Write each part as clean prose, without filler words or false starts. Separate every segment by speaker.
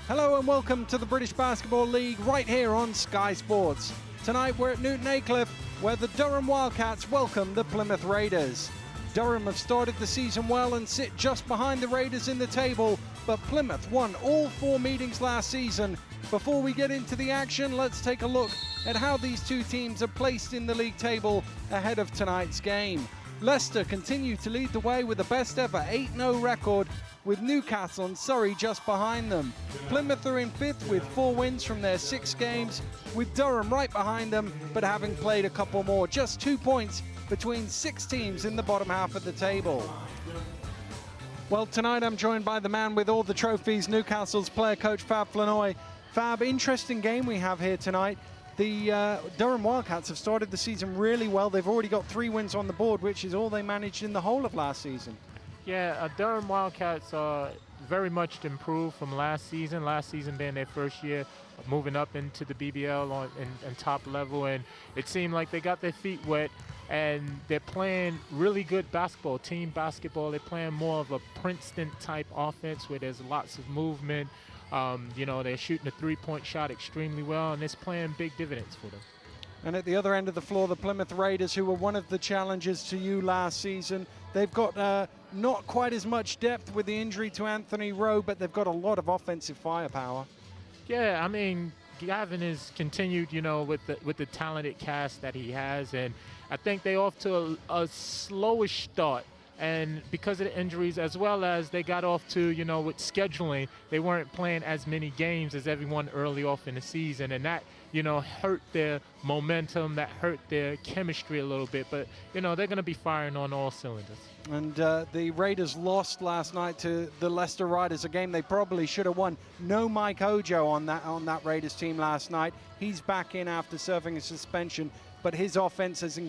Speaker 1: Hello and welcome to the British Basketball League right here on Sky Sports. Tonight we're at Newton Aycliffe where the Durham Wildcats welcome the Plymouth Raiders. Durham have started the season well and sit just behind the Raiders in the table, but Plymouth won all 4 meetings last season. Before we get into the action, let's take a look at how these two teams are placed in the league table ahead of tonight's game. Leicester continue to lead the way with the best ever 8-0 record, with Newcastle and Surrey just behind them. Plymouth are in 5th with 4 wins from their 6 games, with Durham right behind them, but having played a couple more. Just 2 points between 6 teams in the bottom half of the table. Well, tonight I'm joined by the man with all the trophies, Newcastle's player coach Fab Flanoy. Fab, interesting game we have here tonight. The Durham Wildcats have started the season really well. They've already got 3 wins on the board, which is all they managed in the whole of last season.
Speaker 2: Yeah, Durham Wildcats are very much improved from last season. Last season being their first year moving up into the BBL on top level, and it seemed like they got their feet wet and they're playing really good basketball, team basketball. They're playing more of a Princeton type offense where there's lots of movement. They're shooting the 3-point shot extremely well, and it's playing big dividends for them.
Speaker 1: And at the other end of the floor, the Plymouth Raiders, who were one of the challenges to you last season. They've got not quite as much depth with the injury to Anthony Rowe, but they've got a lot of offensive firepower.
Speaker 2: Yeah, I mean, Gavin has continued, with the talented cast that he has, and I think they're off to a slowish start. And because of the injuries, as well as they got off to, with scheduling, they weren't playing as many games as everyone early off in the season. And that, hurt their momentum, that hurt their chemistry a little bit. But, they're going to be firing on all cylinders. And
Speaker 1: the Raiders lost last night to the Leicester Riders, a game they probably should have won. No Mike Ojo on that Raiders team last night. He's back in after serving a suspension, but his offense has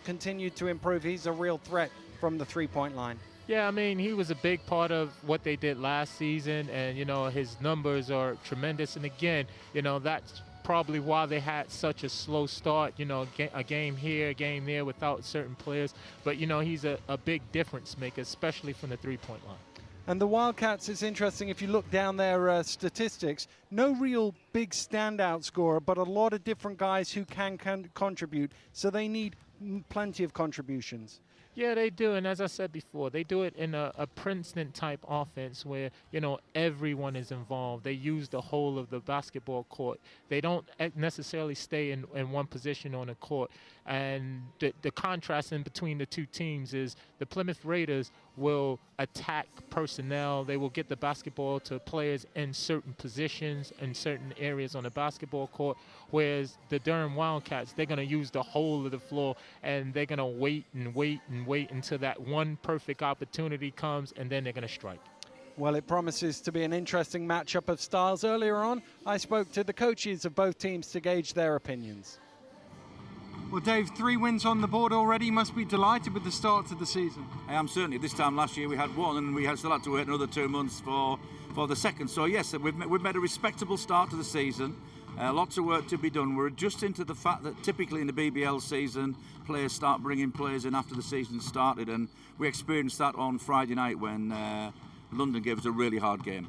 Speaker 1: continued to improve. He's a real threat from the 3-point line.
Speaker 2: Yeah, I mean, he was a big part of what they did last season, and, his numbers are tremendous. And again, that's probably why they had such a slow start, a game here, a game there without certain players. But, he's a big difference maker, especially from the 3-point line.
Speaker 1: And the Wildcats, it's interesting, if you look down their statistics, no real big standout scorer, but a lot of different guys who can contribute. So they need plenty of contributions.
Speaker 2: Yeah, they do, and as I said before, they do it in a Princeton-type offense where, everyone is involved. They use the whole of the basketball court. They don't necessarily stay in one position on the court. And the contrast in between the two teams is the Plymouth Raiders will attack personnel. They will get the basketball to players in certain positions, in certain areas on the basketball court, whereas the Durham Wildcats, they're going to use the whole of the floor, and they're going to wait until that one perfect opportunity comes, and then they're going to strike.
Speaker 1: Well, it promises to be an interesting matchup of styles. Earlier on, I spoke to the coaches of both teams to gauge their opinions. Well, Dave, 3 wins on the board already. You must be delighted with the start to the season.
Speaker 3: I am certainly. This time last year we had 1, and we still had to wait another 2 months for the second. So yes, we've made a respectable start to the season. Lots of work to be done. We're adjusting to the fact that typically in the BBL season, players start bringing players in after the season started, and we experienced that on Friday night when London gave us a really hard game.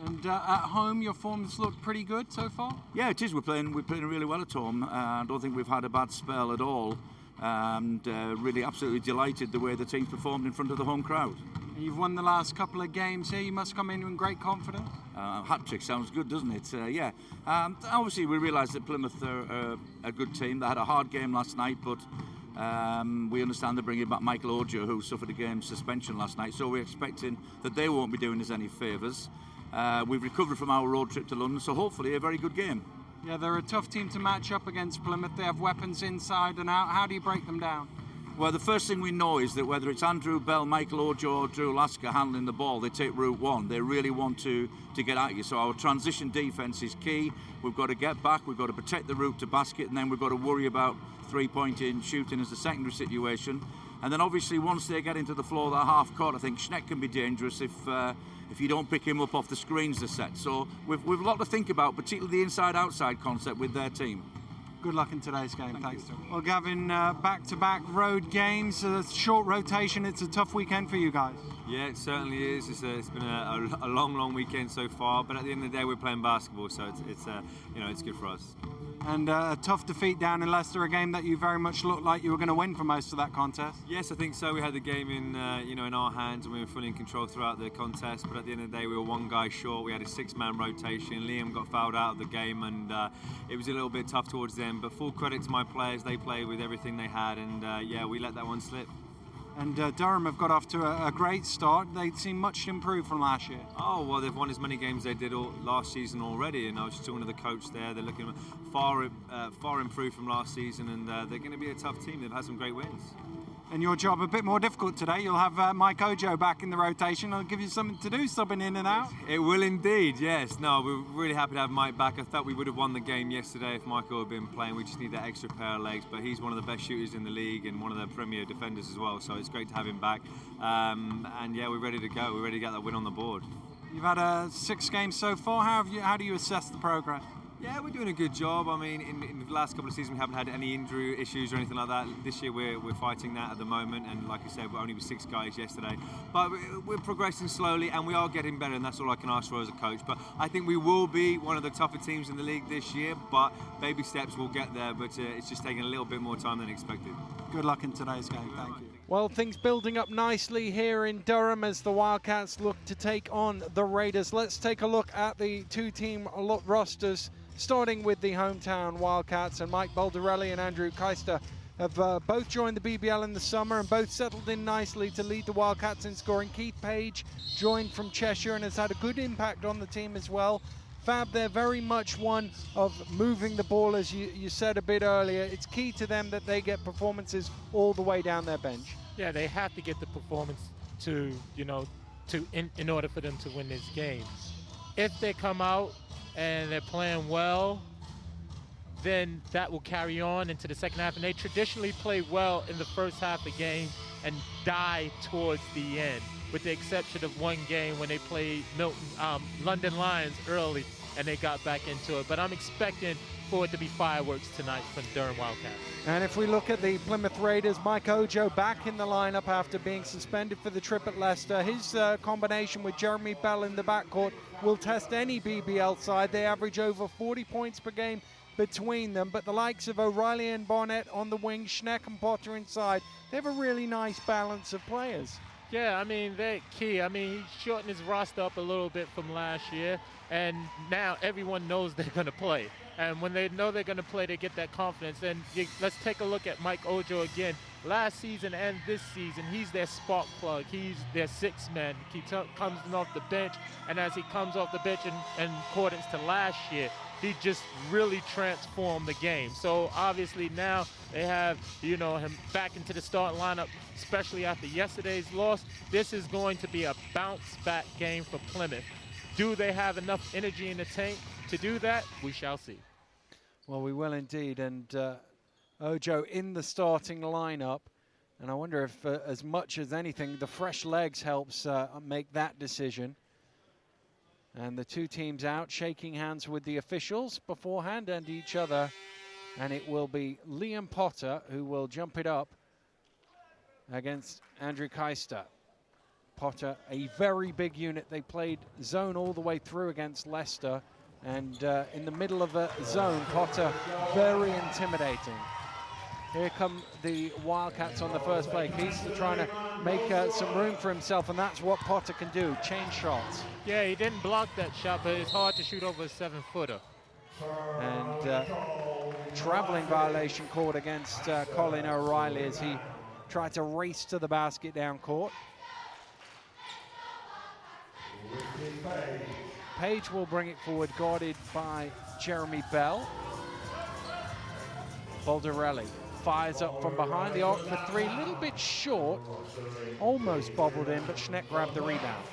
Speaker 1: And at home, your form's looked pretty good so far?
Speaker 3: Yeah, it is. We're playing really well at home. I don't think we've had a bad spell at all. And really absolutely delighted the way the team's performed in front of the home crowd.
Speaker 1: You've won the last couple of games here. You must come in great confidence.
Speaker 3: Hat-trick sounds good, doesn't it? Yeah. Obviously, we realise that Plymouth are a good team. They had a hard game last night, but we understand they're bringing back Michael Ojo, who suffered a game suspension last night. So we're expecting that they won't be doing us any favours. We've recovered from our road trip to London, so hopefully a very good game.
Speaker 1: Yeah, they're a tough team to match up against Plymouth. They have weapons inside and out. How do you break them down?
Speaker 3: Well, the first thing we know is that whether it's Andrew Bell, Michael Ojo or Drew Lasker handling the ball, they take route 1. They really want to get at you. So our transition defence is key. We've got to get back, we've got to protect the route to basket, and then we've got to worry about 3-point in shooting as a secondary situation. And then obviously once they get into the floor, that half court, I think Schneck can be dangerous if you don't pick him up off the screens they're set. So we've a lot to think about, particularly the inside-outside concept with their team.
Speaker 1: Good luck in today's game. Thanks, Tom. Well, Gavin, back-to-back road games, short rotation. It's a tough weekend for you guys.
Speaker 4: Yeah, it certainly is. It's been a long weekend so far. But at the end of the day, we're playing basketball, so it's good for us.
Speaker 1: And a tough defeat down in Leicester, a game that you very much looked like you were going to win for most of that contest.
Speaker 4: Yes, I think so. We had the game in in our hands, and we were fully in control throughout the contest. But at the end of the day, we were one guy short. We had a 6-man rotation. Liam got fouled out of the game, and it was a little bit tough towards the end. But full credit to my players; they played with everything they had, and we let that one slip.
Speaker 1: And Durham have got off to a great start. They seem much improved from last year.
Speaker 4: Oh, well, they've won as many games as they did last season already, and I was just talking to the coach there. They're looking far improved from last season, and they're going to be a tough team. They've had some great wins.
Speaker 1: And your job a bit more difficult today. You'll have Mike Ojo back in the rotation. I'll give you something to do, subbing in and out.
Speaker 4: It will indeed, yes. No, we're really happy to have Mike back. I thought we would have won the game yesterday if Michael had been playing. We just need that extra pair of legs, but he's one of the best shooters in the league and one of the premier defenders as well, so it's great to have him back. We're ready to go. We're ready to get that win on the board.
Speaker 1: You've had 6 games so far. How do you assess the progress?
Speaker 4: Yeah, we're doing a good job. I mean, in the last couple of seasons, we haven't had any injury issues or anything like that. This year, we're fighting that at the moment, and like I said, we're only with 6 guys yesterday. But we're progressing slowly, and we are getting better, and that's all I can ask for as a coach. But I think we will be one of the tougher teams in the league this year, but baby steps will get there, but it's just taking a little bit more time than expected.
Speaker 1: Good luck in today's game. Thank you. Well, things building up nicely here in Durham as the Wildcats look to take on the Raiders. Let's take a look at the 2-team rosters, starting with the hometown Wildcats. And Mike Baldarelli and Andrew Keister have both joined the BBL in the summer and both settled in nicely to lead the Wildcats in scoring. Keith Page joined from Cheshire and has had a good impact on the team as well. Fab, they're very much one of moving the ball, as you said a bit earlier. It's key to them that they get performances all the way down their bench.
Speaker 2: Yeah, they have to get the performance in order for them to win this game. If they come out and they're playing well, then that will carry on into the second half. And they traditionally play well in the first half of the game and die towards the end, with the exception of one game when they played London Lions early and they got back into it. But I'm expecting for it to be fireworks tonight from Durham Wildcats.
Speaker 1: And if we look at the Plymouth Raiders, Mike Ojo back in the lineup after being suspended for the trip at Leicester. His combination with Jeremy Bell in the backcourt will test any BBL side. They average over 40 points per game between them, but the likes of O'Reilly and Barnett on the wing, Schneck and Potter inside, they have a really nice balance of players.
Speaker 2: Yeah, I mean, they're key. I mean, he shortened his roster up a little bit from last year, and now everyone knows they're going to play. And when they know they're going to play, they get that confidence. And let's take a look at Mike Ojo again. Last season and this season, he's their spark plug. He's their 6th man. He comes off the bench, and as he comes off the bench in accordance to last year, he just really transformed the game. So obviously now they have, him back into the starting lineup, especially after yesterday's loss. This is going to be a bounce-back game for Plymouth. Do they have enough energy in the tank to do that? We shall see.
Speaker 1: Well, we will indeed. And Ojo in the starting lineup. And I wonder if, as much as anything, the fresh legs helps make that decision. And the 2 teams out, shaking hands with the officials beforehand and each other. And it will be Liam Potter who will jump it up against Andrew Keister. Potter, a very big unit. They played zone all the way through against Leicester. And in the middle of a zone, Potter, very intimidating. Here come the Wildcats on the first play. Keister trying to make some room for himself, and that's what Potter can do, change shots.
Speaker 2: Yeah, he didn't block that shot, but it's hard to shoot over a 7-footer.
Speaker 1: And traveling violation called against Colin O'Reilly as he tried to race to the basket down court. Page will bring it forward, guarded by Jeremy Bell. Baldarelli fires up from behind the arc for 3, a little bit short, almost bobbled in, but Schneck grabbed the rebound.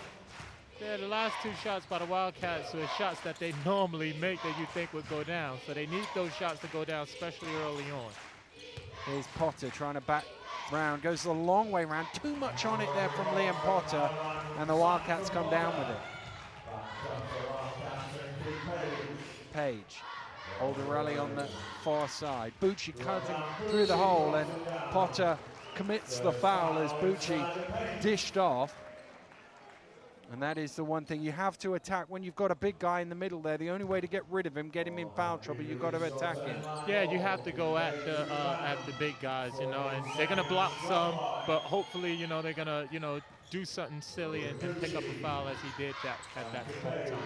Speaker 2: Yeah, the last 2 shots by the Wildcats were shots that they normally make that you think would go down. So they need those shots to go down, especially early on.
Speaker 1: Here's Potter trying to back round, goes the long way round, too much on it there from Liam Potter, and the Wildcats come down with it. Page Alderelli on the far side. Bucci cutting through the hole, and Potter commits the foul as Bucci dished off. And that is the one thing you have to attack when you've got a big guy in the middle there. The only way to get rid of him, get him in foul trouble, you've got to attack him.
Speaker 2: Yeah, you have to go at the big guys, you know, and they're gonna block some, but hopefully, you know, they're gonna, you know, do something silly and pick up a foul as he did at that point in time.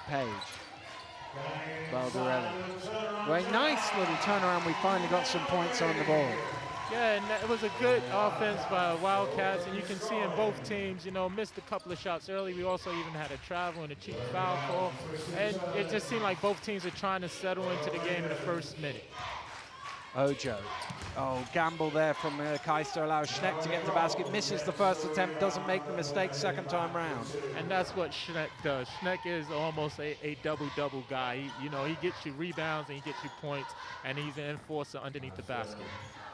Speaker 1: Page. Baldarelli. Right, nice little turnaround. We finally got some points on the board.
Speaker 2: Yeah, and it was a good offense by Wildcats, and you can see in both teams, you know, missed a couple of shots early. We also even had a travel and a cheap foul call, and it just seemed like both teams are trying to settle into the game in the first minute.
Speaker 1: Ojo. Oh, gamble there from Keister, allows Schneck to get the basket, misses the first attempt, doesn't make the mistake second time round.
Speaker 2: And that's what Schneck does. Schneck is almost a double-double guy. He, you know, he gets you rebounds and he gets you points, and he's an enforcer underneath the basket.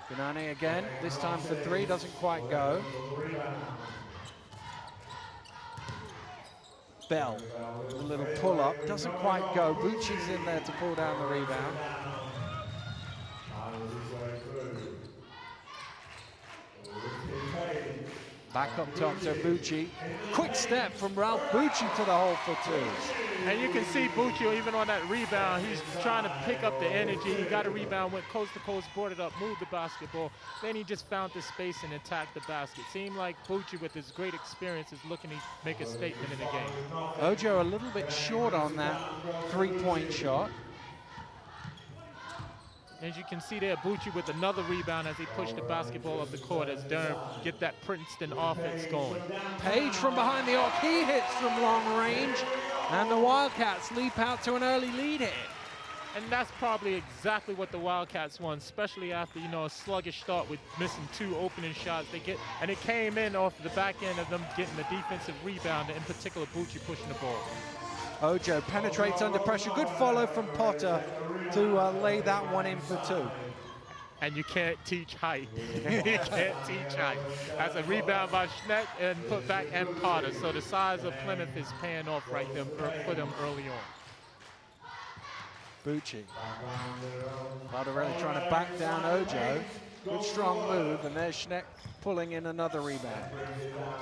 Speaker 1: Gunane again, this time for three, doesn't quite go. Bell, a little pull-up, doesn't quite go. Bucci's in there to pull down the rebound. Back up top to Bucci. Quick step from Ralph Bucci to the hole for two.
Speaker 2: And you can see Bucci, even on that rebound, he's trying to pick up the energy. He got a rebound, went coast to coast, brought it up, moved the basketball. Then he just found the space and attacked the basket. Seemed like Bucci, with his great experience, is looking to make a statement in the game.
Speaker 1: Ojo a little bit short on that three-point shot.
Speaker 2: As you can see there, Bucci with another rebound as he pushed the basketball up the court as Durham get that Princeton offense going.
Speaker 1: Page from behind the arc, he hits from long range, and the Wildcats leap out to an early lead here.
Speaker 2: And that's probably exactly what the Wildcats want, especially after, you know, a sluggish start with missing two opening shots. And it came in off the back end of them getting the defensive rebound, in particular Bucci pushing the ball.
Speaker 1: Ojo penetrates under pressure. Good follow from Potter to lay that one in for two.
Speaker 2: And you can't teach height. You can't teach height. That's a rebound by Schneck and put back and Potter. So the size of Plymouth is paying off right there for them early on.
Speaker 1: Bucci. Baldarelli trying to back down Ojo. Good strong move, and there's Schneck pulling in another rebound.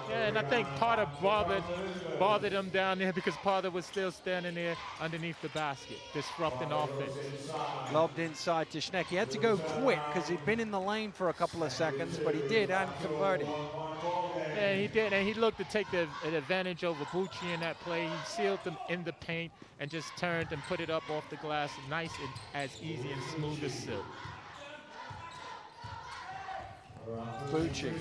Speaker 2: Yeah, and I think Potter bothered him down there because Potter was still standing there underneath the basket, disrupting offense.
Speaker 1: Lobbed inside to Schneck. He had to go quick because he'd been in the lane for a couple of seconds, but he did and converted.
Speaker 2: Yeah, he did, and he looked to take the advantage over Bucci in that play. He sealed them in the paint and just turned and put it up off the glass, nice and as easy and smooth as silk.
Speaker 1: Bucci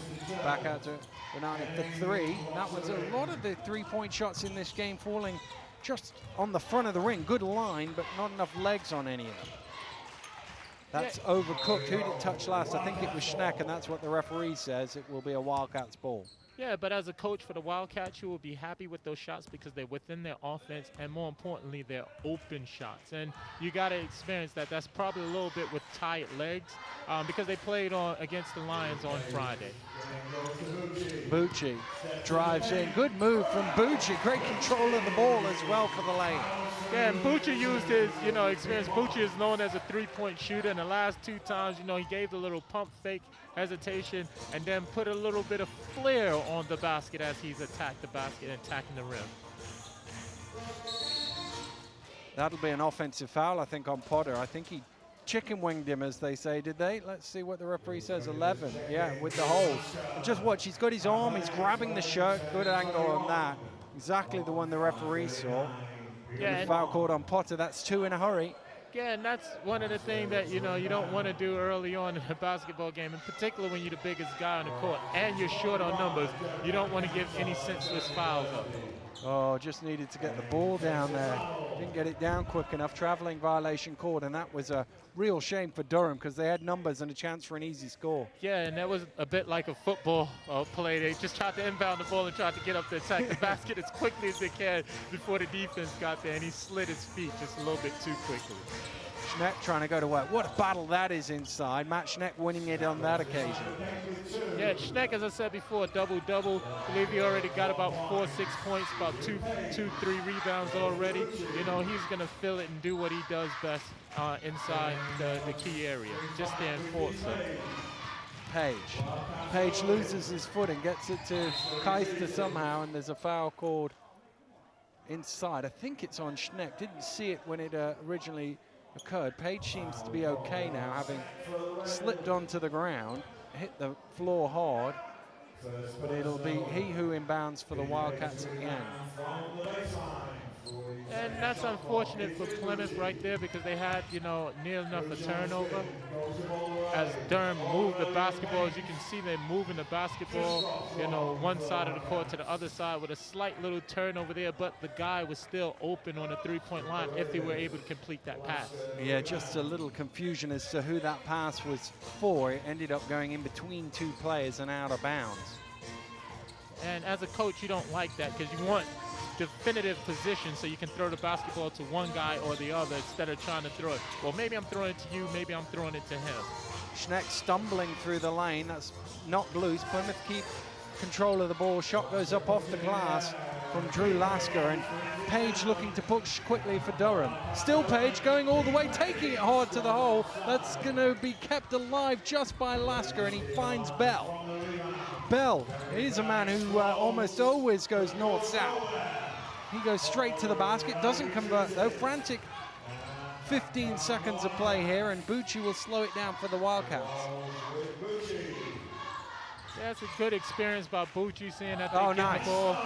Speaker 1: back out to Gunane for three. That was a lot of the three-point shots in this game falling just on the front of the ring. Good line, but not enough legs on any of them. That's overcooked. Who did it touch last? I think it was Schneck, and that's what the referee says. It will be a Wildcats ball.
Speaker 2: Yeah, but as a coach for the Wildcats, you will be happy with those shots because they're within their offense, and more importantly, they're open shots. And you got to experience that. That's probably a little bit with tired legs because they played against the Lions on Friday.
Speaker 1: Bucci drives in. Good move from Bucci. Great control of the ball as well for the lane.
Speaker 2: Yeah, and Bucci used his, you know, experience. Bucci is known as a three-point shooter, and the last two times, you know, he gave the little pump fake hesitation and then put a little bit of flair on the basket as he's attacked the basket and attacking the rim.
Speaker 1: That'll be an offensive foul, I think, on Potter. I think he chicken winged him, as they say, did they? Let's see what the referee says. 11, yeah, with the hold. And just watch, he's got his arm, he's grabbing the shirt. Good angle on that. Exactly the one the referee saw. Yeah, and foul called on Potter. That's two in a hurry.
Speaker 2: Yeah, and that's one of the things that, you know, you don't want to do early on in a basketball game, in particular when you're the biggest guy on the court and you're short on numbers. You don't want to give any senseless fouls up.
Speaker 1: Oh, just needed to get the ball down there. Didn't get it down quick enough. Traveling violation called, and that was a real shame for Durham because they had numbers and a chance for an easy score.
Speaker 2: Yeah, and that was a bit like a football play. They just tried to inbound the ball and tried to get up to attack the basket as quickly as they can before the defense got there, and he slid his feet just a little bit too quickly.
Speaker 1: Schneck trying to go to work. What a battle that is inside. Matt Schneck winning it on that occasion.
Speaker 2: Yeah, Schneck, as I said before, double-double. I believe he already got about 4-6 points, about 2-3 rebounds already. You know, he's going to fill it and do what he does best inside the key area. Just to enforce it.
Speaker 1: Page loses his foot and gets it to Keister somehow, and there's a foul called inside. I think it's on Schneck. Didn't see it when it originally occurred. Page seems to be okay now, having slipped onto the ground, hit the floor hard, but it'll be he who inbounds for the Wildcats at the end.
Speaker 2: And that's unfortunate for Plymouth right there, because they had, you know, near enough a turnover. As Durham moved the basketball, as you can see, they're moving the basketball, you know, one side of the court to the other side with a slight little turnover there, but the guy was still open on the three-point line if they were able to complete that pass.
Speaker 1: Yeah, just a little confusion as to who that pass was for. It ended up going in between two players and out of bounds.
Speaker 2: And as a coach, you don't like that, because you want definitive position so you can throw the basketball to one guy or the other instead of trying to throw it. Well, maybe I'm throwing it to you, maybe I'm throwing it to him.
Speaker 1: Schneck stumbling through the lane. That's knocked loose. Plymouth keep control of the ball. Shot goes up off the glass from Drew Lasker, and Page looking to push quickly for Durham. Still Page going all the way, taking it hard to the hole. That's going to be kept alive just by Lasker, and he finds Bell. Bell, he's a man who almost always goes north-south. He goes straight to the basket, doesn't convert though. Frantic 15 seconds of play here, and Bucci will slow it down for the Wildcats.
Speaker 2: Yeah, it's a good experience by Bucci, seeing that they get
Speaker 1: nice.
Speaker 2: the ball,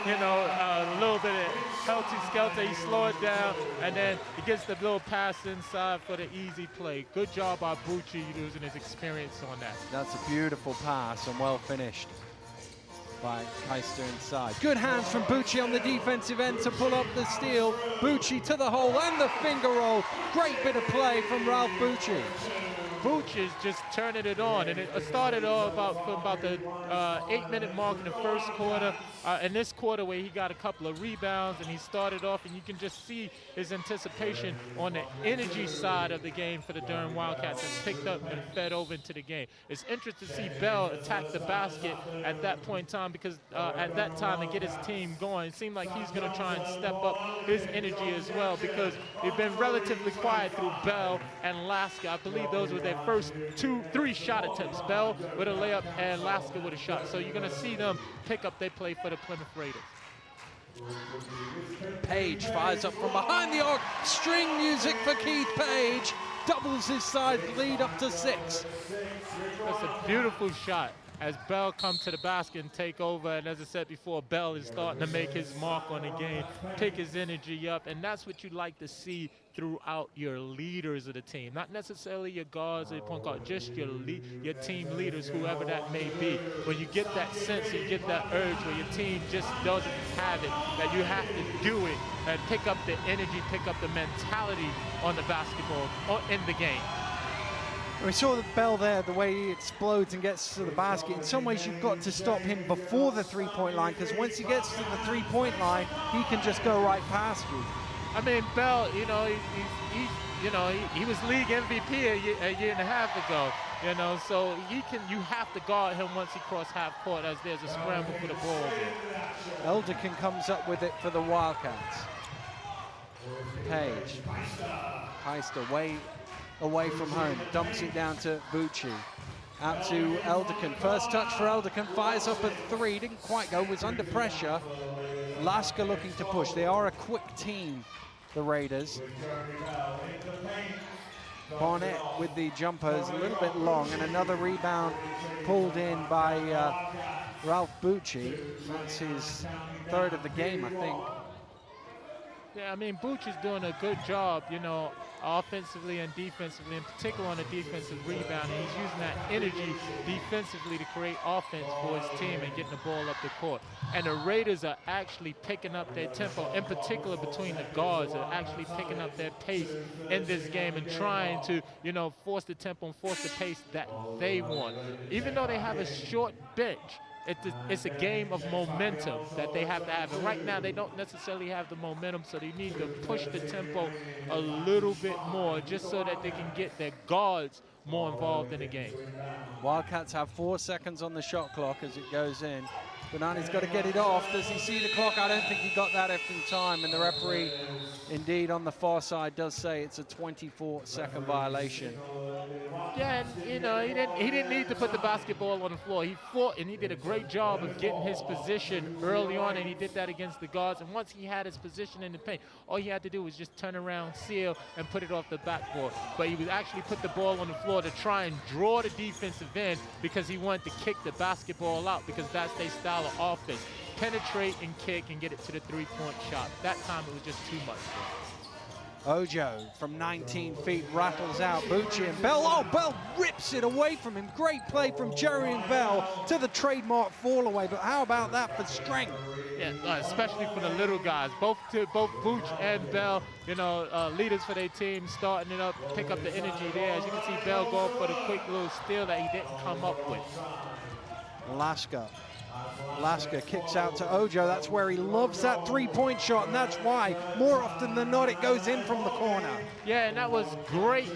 Speaker 2: you know, a little bit of helter-skelter. He slow it down, and then he gets the little pass inside for the easy play. Good job by Bucci using his experience on that.
Speaker 1: That's a beautiful pass and well finished by Keister inside. Good hands from Bucci on the defensive end to pull up the steal. Bucci to the hole and the finger roll. Great bit of play from Ralph Bucci.
Speaker 2: Bucci is just turning it on, and it started off about the 8-minute mark in the first quarter. In this quarter, where he got a couple of rebounds, and he started off, and you can just see his anticipation on the energy side of the game for the Durham Wildcats has picked up and fed over into the game. It's interesting to see Bell attack the basket at that point in time, because at that time, to get his team going, it seemed like he's going to try and step up his energy as well, because they've been relatively quiet through Bell and Lasker. I believe those were their first 2-3 shot attempts. Bell with a layup and Lasker with a shot. So you're going to see them pick up their play for the Plymouth Raiders.
Speaker 1: Page fires up from behind the arc. String music for Keith Page. Doubles his side lead up to 6.
Speaker 2: That's a beautiful shot as Bell comes to the basket and take over. And as I said before, Bell is starting to make his mark on the game, pick his energy up. And that's what you like to see throughout your leaders of the team. Not necessarily your guards or your point guard, just your team leaders, whoever that may be. When you get that sense, you get that urge where your team just doesn't have it, that you have to do it and pick up the energy, pick up the mentality on the basketball or in the game.
Speaker 1: We saw the Bell there, the way he explodes and gets to the basket. In some ways, you've got to stop him before the three-point line, because once he gets to the three-point line, he can just go right past you.
Speaker 2: I mean, Bell, you know, he was league MVP a year and a half ago, you know, so you have to guard him once he crosses half court, as there's a scramble for the ball there.
Speaker 1: Elderkin comes up with it for the Wildcats. Page. Keister way away from home, dumps it down to Bucci. Out to Elderkin. First touch for Elderkin, fires up a 3, didn't quite go, was under pressure. Lasker looking to push. They are a quick team, the Raiders. Barnett with the jumpers, a little bit long, and another rebound pulled in by Ralph Bucci. That's his 3rd of the game, I think.
Speaker 2: Yeah, I mean, Bucci's doing a good job, you know, offensively and defensively, in particular on the defensive rebound. And he's using that energy defensively to create offense for his team and getting the ball up the court. And the Raiders are actually picking up their tempo, in particular between the guards, are actually picking up their pace in this game and trying to, you know, force the tempo and force the pace that they want. Even though they have a short bench, it's a game of momentum that they have to have. And right now, they don't necessarily have the momentum, so they need to push the tempo a little bit more just so that they can get their guards more involved in the game.
Speaker 1: Wildcats have 4 seconds on the shot clock as it goes in. Banani's got to get it off. Does he see the clock? I don't think he got that in time. And the referee, indeed, on the far side does say it's a 24-second violation.
Speaker 2: Yeah, and you know, he didn't need to put the basketball on the floor. He fought, and he did a great job of getting his position early on, and he did that against the guards. And once he had his position in the paint, all he had to do was just turn around, seal, and put it off the backboard. But he would actually put the ball on the floor to try and draw the defensive end because he wanted to kick the basketball out, because that's their style of offense. Penetrate and kick and get it to the three-point shot. That time it was just too much for him.
Speaker 1: Ojo from 19 feet rattles out. Bucci and Bell. Oh, Bell rips it away from him. Great play from Jerry and Bell to the trademark fall away. But how about that for strength?
Speaker 2: Yeah, especially for the little guys. Both Bucci and Bell, you know, leaders for their team, starting it up, pick up the energy there. As you can see, Bell going for the quick little steal that he didn't come up with.
Speaker 1: Lasker kicks out to Ojo. That's where he loves that three-point shot, and that's why, more often than not, it goes in from the corner.
Speaker 2: Yeah, and that was great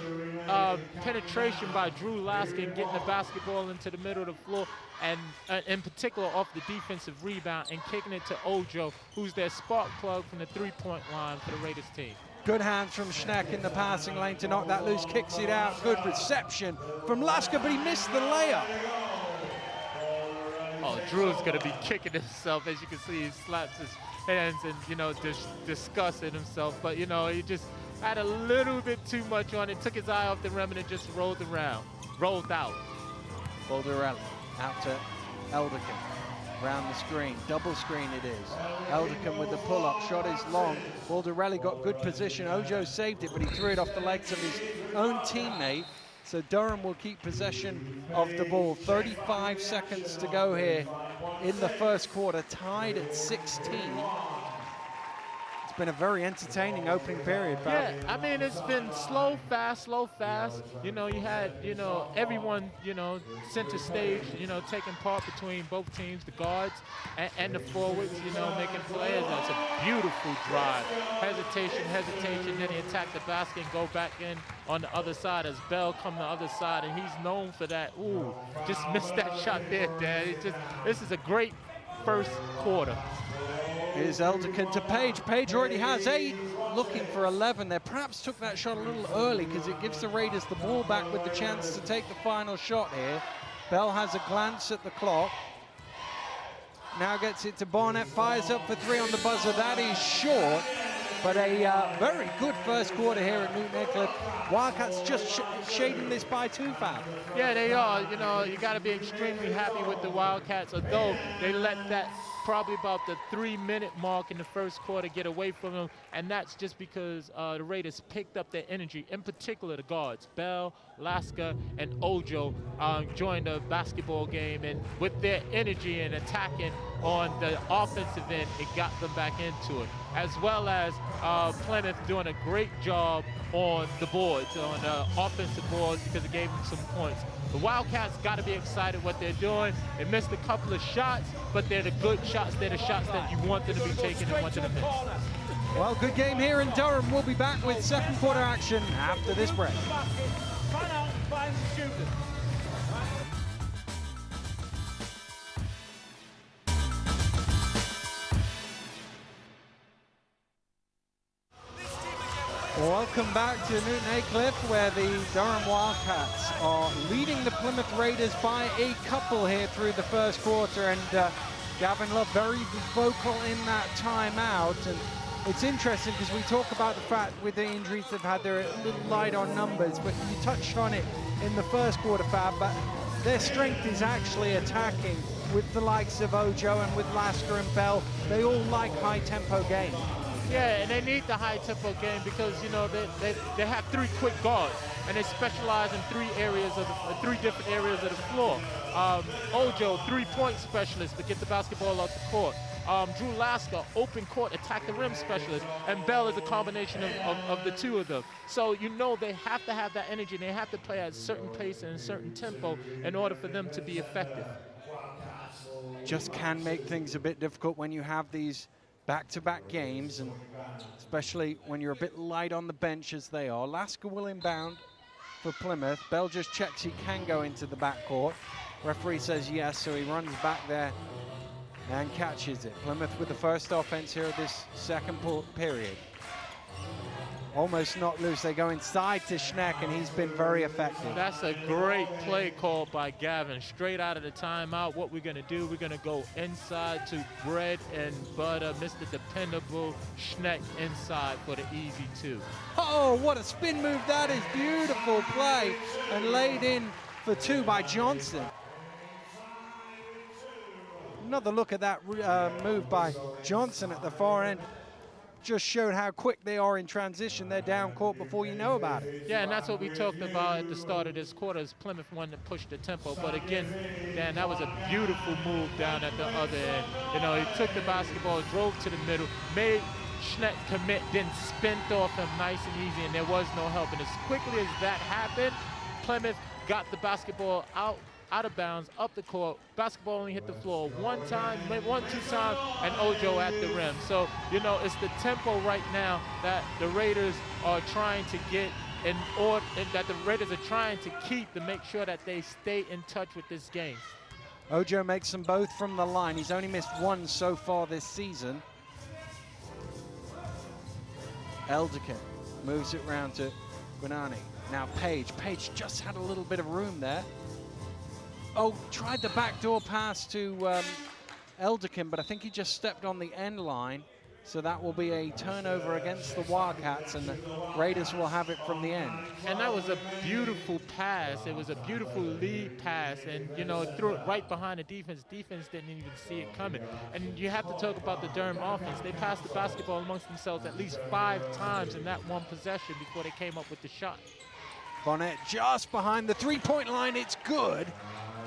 Speaker 2: penetration by Drew Lasker in getting the basketball into the middle of the floor, and in particular off the defensive rebound and kicking it to Ojo, who's their spark plug from the three-point line for the Raiders team.
Speaker 1: Good hands from Schneck in the passing lane to knock that loose, kicks it out. Good reception from Lasker, but he missed the layup.
Speaker 2: Oh, Drew's going to be kicking himself. As you can see, he slaps his hands and, you know, disgusting himself. But, you know, he just had a little bit too much on it, took his eye off the rim, and it just rolled out.
Speaker 1: Baldarelli out to Elderkin. Around the screen, double screen it is. Elderkin with the pull-up, shot is long. Baldarelli got good position. Ojo saved it, but he threw it off the legs of his own teammate. So Durham will keep possession of the ball. 35 seconds to go here in the first quarter, tied at 16. It's been a very entertaining opening period, Pat.
Speaker 2: Yeah, I mean, it's been slow, fast. You know, you had, you know, everyone, you know, center stage, you know, taking part between both teams, the guards and the forwards, you know, making plays. That's a beautiful drive. Hesitation, then he attacked the basket and go back in on the other side as Bell come the other side, and he's known for that. Ooh, just missed that shot there, Dad. This is a great first quarter.
Speaker 1: Here's Elderkin to Page. Page already has 8, looking for 11 there. Perhaps took that shot a little early because it gives the Raiders the ball back with the chance to take the final shot here. Bell has a glance at the clock. Now gets it to Barnett, fires up for 3 on the buzzer. That is short, but a very good first quarter here at Newton Aycliffe. Wildcats just shading this by 2, Fab.
Speaker 2: Yeah, they are. You know, you got to be extremely happy with the Wildcats, although they let that probably about the 3-minute mark in the first quarter get away from them, and that's just because the Raiders picked up their energy, in particular the guards. Bell, Lasker, and Ojo joined the basketball game, and with their energy and attacking on the offensive end, it got them back into it, as well as Plymouth doing a great job on the boards, on the offensive boards, because it gave them some points. The Wildcats got to be excited what they're doing. They missed a couple of shots, but they're the good shots. They're the shots that you want them to be taking and want them to miss.
Speaker 1: Well, good game here in Durham. We'll be back with second quarter action after this break. Welcome back to Newton Aycliffe, where the Durham Wildcats are leading the Plymouth Raiders by a couple here through the first quarter, and Gavin Love very vocal in that timeout. And it's interesting because we talk about the fact with the injuries they've had, they're a little light on numbers, but you touched on it in the first quarter, Fab, but their strength is actually attacking with the likes of Ojo and with Lasker and Bell. They all like high-tempo games.
Speaker 2: Yeah, and they need the high-tempo game because, you know, they have 3 quick guards, and they specialize in 3 different areas of the floor. Ojo, 3-point specialist to get the basketball off the court. Drew Lasker, open court, attack the rim specialist, and Bell is a combination of the 2 of them. So, you know, they have to have that energy. They have to play at a certain pace and a certain tempo in order for them to be effective.
Speaker 1: just can make things a bit difficult when you have these back-to-back games, and especially when you're a bit light on the bench as they are. Lasker will inbound for Plymouth. Bell just checks he can go into the backcourt. Referee says yes, so he runs back there and catches it. Plymouth with the first offense here of this second period. Almost not loose. They go inside to Schneck, and he's been very effective.
Speaker 2: That's a great play called by Gavin. Straight out of the timeout, what we're going to do, we're going to go inside to bread and butter. Mr. Dependable Schneck inside for the easy two.
Speaker 1: Oh, what a spin move that is. Beautiful play, and laid in for two by Johnson. Another look at that move by Johnson at the far end. Just showed how quick they are in transition. They're down court before you know about it.
Speaker 2: Yeah, and that's what we talked about at the start of this quarter, is Plymouth wanted to push the tempo. But again, Dan, that was a beautiful move down at the other end. You know, he took the basketball, drove to the middle, made Schneck commit, then spent off him nice and easy, and there was no help. And as quickly as that happened, Plymouth got the basketball out of bounds, up the court. Basketball only hit the floor one, two times, and Ojo at the rim. So, you know, it's the tempo right now that the Raiders are trying to get in order, that the Raiders are trying to keep to make sure that they stay in touch with this game.
Speaker 1: Ojo makes them both from the line. He's only missed one so far this season. Elderkin moves it round to Guanani. Now Page. Page just had a little bit of room there. Oh, tried the backdoor pass to Elderkin, but I think he just stepped on the end line. So that will be a turnover against the Wildcats, and the Raiders will have it from the end.
Speaker 2: And that was a beautiful pass. It was a beautiful lead pass, and, you know, threw it right behind the defense. Defense didn't even see it coming. And you have to talk about the Durham offense. They passed the basketball amongst themselves at least 5 times in that one possession before they came up with the shot.
Speaker 1: Bonnet just behind the three-point line. It's good.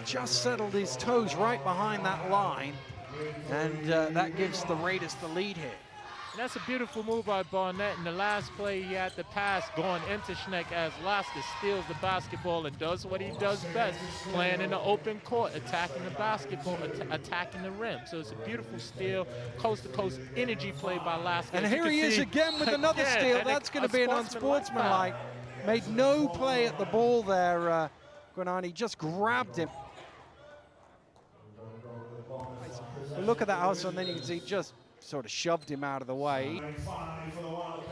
Speaker 1: Just settled his toes right behind that line, and that gives the Raiders the lead here.
Speaker 2: And that's a beautiful move by Barnett. In the last play, he had the pass going into Schneck as Lasker steals the basketball and does what he does best, playing in the open court, attacking the basketball, attacking the rim. So it's a beautiful steal, coast-to-coast energy play by Lasker.
Speaker 1: And here he is again with another steal. That's going to be an unsportsmanlike. Made no play at the ball there. Guanani just grabbed him. Look at that hustle, and then you can see just sort of shoved him out of the way.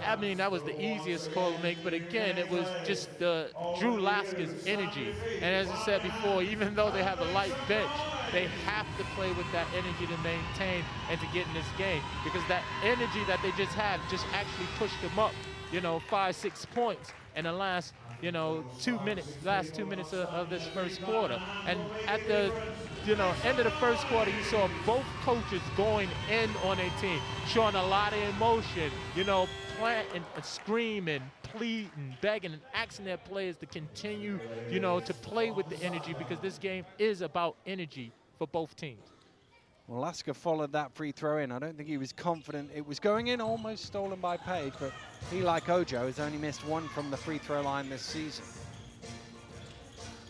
Speaker 2: I mean, that was the easiest call to make, but again, it was just Drew Lasker's energy. And as I said before, even though they have a light bench, they have to play with that energy to maintain and to get in this game, because that energy that they just had just actually pushed them up, you know, 5-6 points in the last, you know, 2 minutes, last 2 minutes of this first quarter. And at the, you know, end of the first quarter, you saw both coaches going in on their team, showing a lot of emotion, you know, planting and screaming, pleading, begging, and asking their players to continue, you know, to play with the energy, because this game is about energy for both teams.
Speaker 1: Well, Lasker followed that free throw in. I don't think he was confident it was going in, almost stolen by Page, but he, like Ojo, has only missed one from the free throw line this season.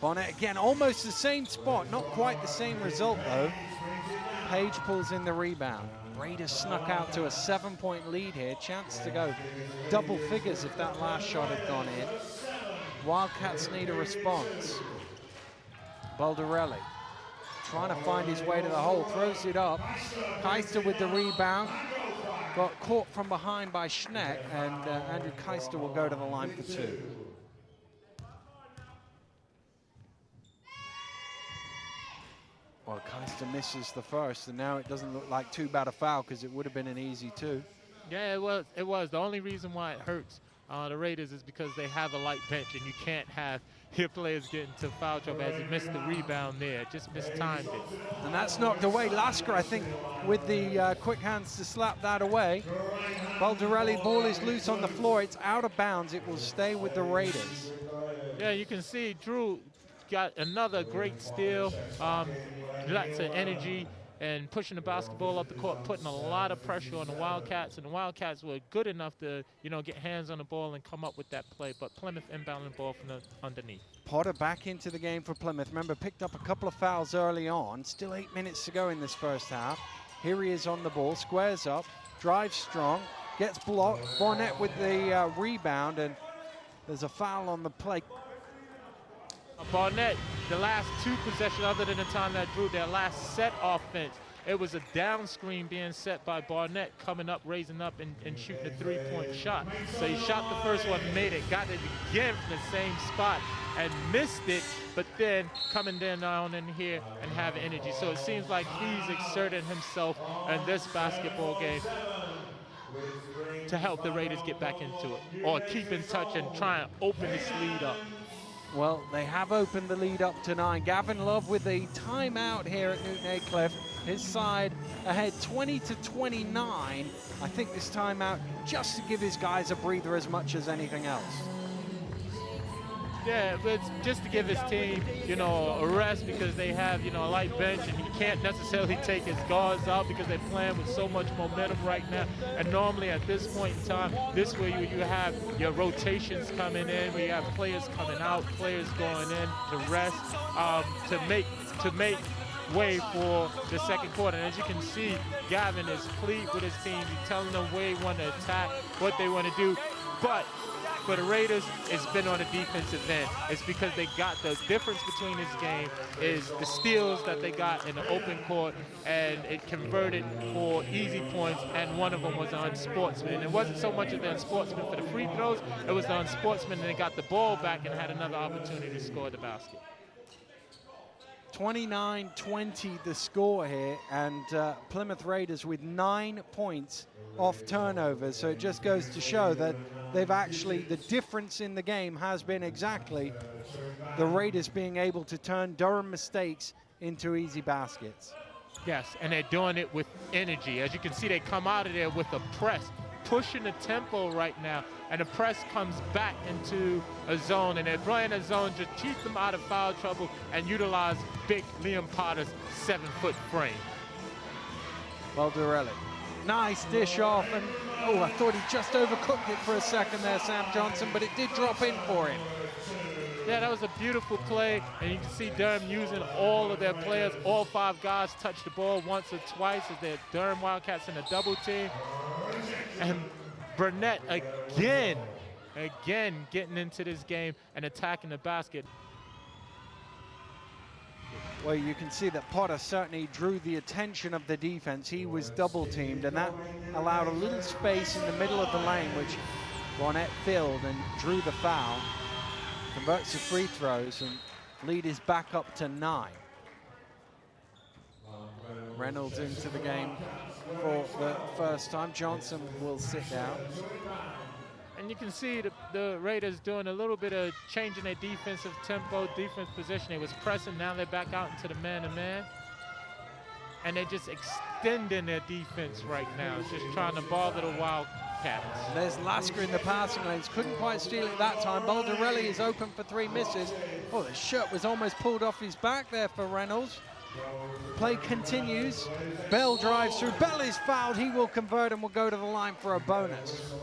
Speaker 1: Bonnet again, almost the same spot, not quite the same result though. Page pulls in the rebound. Raiders snuck out to a 7-point lead here. Chance to go double figures if that last shot had gone in. Wildcats need a response. Baldarelli trying to find his way to the hole, throws it up. Keister with the rebound. Got caught from behind by Schneck, and Andrew Keister will go to the line for 2. Well, Keister misses the first, and now it doesn't look like too bad a foul, because it would have been an easy 2.
Speaker 2: Yeah, it was. It was. The only reason why it hurts the Raiders is because they have a light bench, and you can't have your players get into foul trouble, as he missed the rebound there, just mistimed it.
Speaker 1: And that's knocked away. Lasker, I think, with the quick hands to slap that away. Baldarelli, ball is loose on the floor. It's out of bounds. It will stay with the Raiders.
Speaker 2: Yeah, you can see Drew got another great steal. Lots of energy. and pushing the basketball up the court, putting a lot of pressure on the Wildcats, and the Wildcats were good enough to, get hands on the ball and come up with that play, but Plymouth inbounding the ball from the underneath.
Speaker 1: Potter back into the game for Plymouth. Remember, picked up a couple of fouls early on. Still 8 minutes to go in this first half. Here he is on the ball, squares up, drives strong, gets blocked. Barnett with the rebound, and there's a foul on the play.
Speaker 2: Barnett, the last 2 possessions, other than the time that drew their last set offense, it was a down screen being set by Barnett, coming up, raising up, and shooting a 3-point shot. So he shot the first one, made it, got it again from the same spot, and missed it, but then coming down in here and having energy. So it seems like he's exerting himself in this basketball game to help the Raiders get back into it, or keep in touch and try and open this lead up.
Speaker 1: Well, they have opened the lead up to 9. Gavin Love with a timeout here at Newton Aycliffe. His side ahead 20-29. I think this timeout just to give his guys a breather as much as anything else.
Speaker 2: Yeah, but just to give his team, a rest, because they have, a light bench, and he can't necessarily take his guards out because they're playing with so much momentum right now. And normally at this point in time, this way you have your rotations coming in, where you have players coming out, players going in to rest, to make way for the second quarter. And as you can see, Gavin is pleased with his team. He's telling them where he want to attack, what they want to do. But for the Raiders, it's been on the defensive end. It's because they got the difference between this game is the steals that they got in the open court, and it converted for easy points, and one of them was the unsportsman. And it wasn't so much of the unsportsman for the free throws, it was the unsportsman, and they got the ball back and had another opportunity to score the basket.
Speaker 1: 29-20 the score here, and Plymouth Raiders with 9 points off turnovers. So it just goes to show that they've actually, the difference in the game has been exactly the Raiders being able to turn Durham mistakes into easy baskets.
Speaker 2: Yes, and they're doing it with energy. As you can see, they come out of there with a press, pushing the tempo right now, and the press comes back into a zone, and they're playing a zone to keep them out of foul trouble and utilize big Liam Potter's 7-foot frame.
Speaker 1: Baldarelli, nice dish off, and I thought he just overcooked it for a second there, Sam Johnson, but it did drop in for him.
Speaker 2: Yeah, that was a beautiful play, and you can see Durham using all of their players. All 5 guys touched the ball once or twice as they're Durham Wildcats in a double team. And Burnett again getting into this game and attacking the basket.
Speaker 1: Well, you can see that Potter certainly drew the attention of the defense. He was double teamed, and that allowed a little space in the middle of the lane, which Burnett filled and drew the foul. Converts the free throws, and lead is back up to 9. Reynolds into the game for the first time. Johnson will sit down.
Speaker 2: And you can see the Raiders doing a little bit of changing their defensive tempo, defense position. They was pressing, now they're back out into the man-to-man. And they're just extending their defense right now, just trying to bother the Wildcats.
Speaker 1: There's Lasker in the passing lanes, couldn't quite steal it that time. Baldarelli is open for 3 misses. Oh, the shirt was almost pulled off his back there for Reynolds. Play continues. Bell drives through. Bell is fouled. He will convert and will go to the line for a bonus.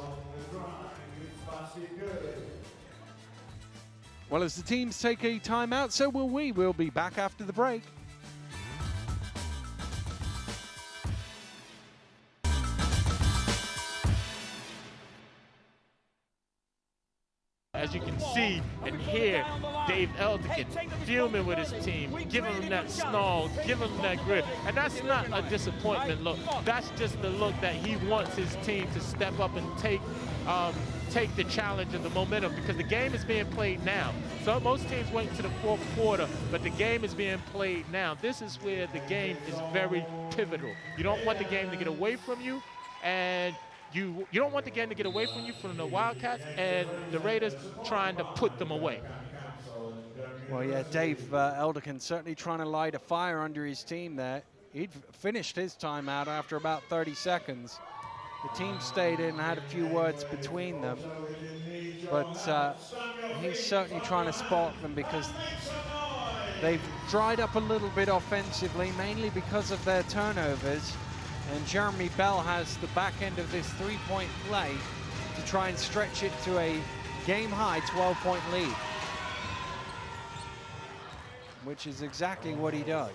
Speaker 1: Well, as the teams take a timeout, so will we. We'll be back after the break.
Speaker 2: As you can see and hear, Dave Eldikin fuming with his team, giving them that snarl, giving them that grip. And that's not a disappointment look. That's just the look that he wants his team to step up and take the challenge and the momentum, because the game is being played now. So most teams wait to the 4th quarter, but the game is being played now. This is where the game is very pivotal. You don't want the game to get away from you, and you don't want the game to get away from you from the Wildcats and the Raiders trying to put them away.
Speaker 1: Well, yeah, Dave Eldikin certainly trying to light a fire under his team there. He'd finished his timeout after about 30 seconds. The team stayed in and had a few words between them. But he's certainly trying to spark them, because They've dried up a little bit offensively, mainly because of their turnovers. And Jeremy Bell has the back end of this three-point play to try and stretch it to a game-high 12-point lead, which is exactly what he does.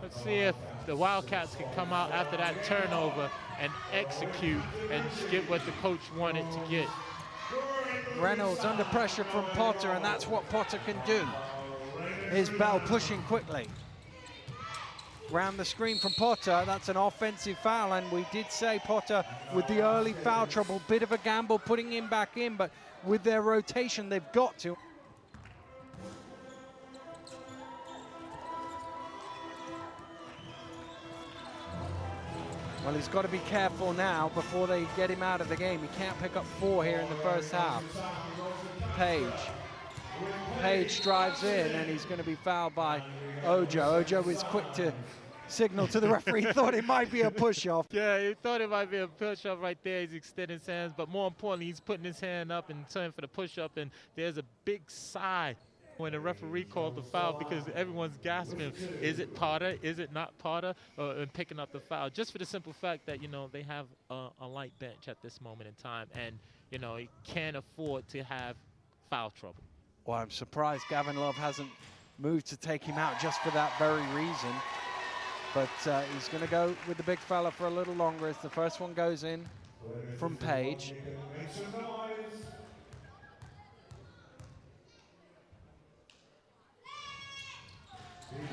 Speaker 2: Let's see if the Wildcats can come out after that turnover and execute and get what the coach wanted to get.
Speaker 1: Reynolds under pressure from Potter, and that's what Potter can do. Here's Bell pushing quickly. Round the screen from Potter, that's an offensive foul, and we did say Potter with the early foul trouble, bit of a gamble putting him back in, but with their rotation, they've got to. Well, he's got to be careful now before they get him out of the game. He can't pick up 4 here in the first half. Page drives in, and he's going to be fouled by Ojo. Ojo was quick to signal to the referee. He thought it might be a push-off.
Speaker 2: Yeah, he thought it might be a push-off right there. He's extending his hands, but more importantly, he's putting his hand up and turning for the push-up, and there's a big sigh when the referee called the foul because everyone's gasping, is it Potter, is it not Potter, and picking up the foul, just for the simple fact that, you know, they have a light bench at this moment in time, and, you know, he can't afford to have foul trouble.
Speaker 1: Well, I'm surprised Gavin Love hasn't moved to take him out just for that very reason, but he's going to go with the big fella for a little longer as the first one goes in from Page.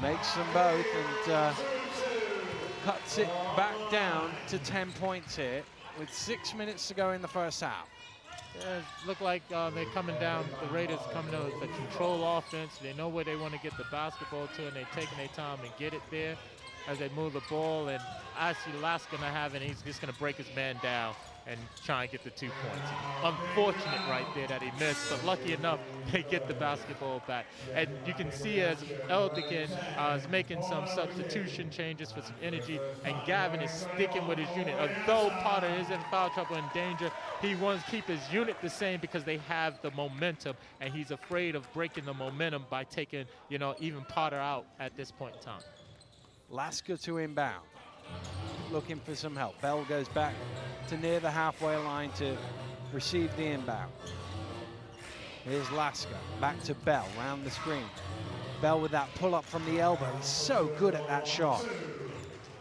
Speaker 1: Makes them both and cuts it back down to 10 points here with 6 minutes to go in the first half.
Speaker 2: Yeah, it look like they're coming down, the Raiders coming out with a control offense. They know where they want to get the basketball to, and they're taking their time and get it there as they move the ball. And I see Laska not having it. He's just going to break his man down and try and get the 2 points. Unfortunate right there that he missed, but lucky enough they get the basketball back. And you can see as Eldikin is making some substitution changes for some energy, and Gavin is sticking with his unit. Although Potter is in foul trouble and danger, he wants to keep his unit the same because they have the momentum, and he's afraid of breaking the momentum by taking, you know, even Potter out at this point in time.
Speaker 1: Laska to inbound, looking for some help. Bell goes back to near the halfway line to receive the inbound. Here's Laska, back to Bell, round the screen. Bell with that pull-up from the elbow. He's so good at that shot.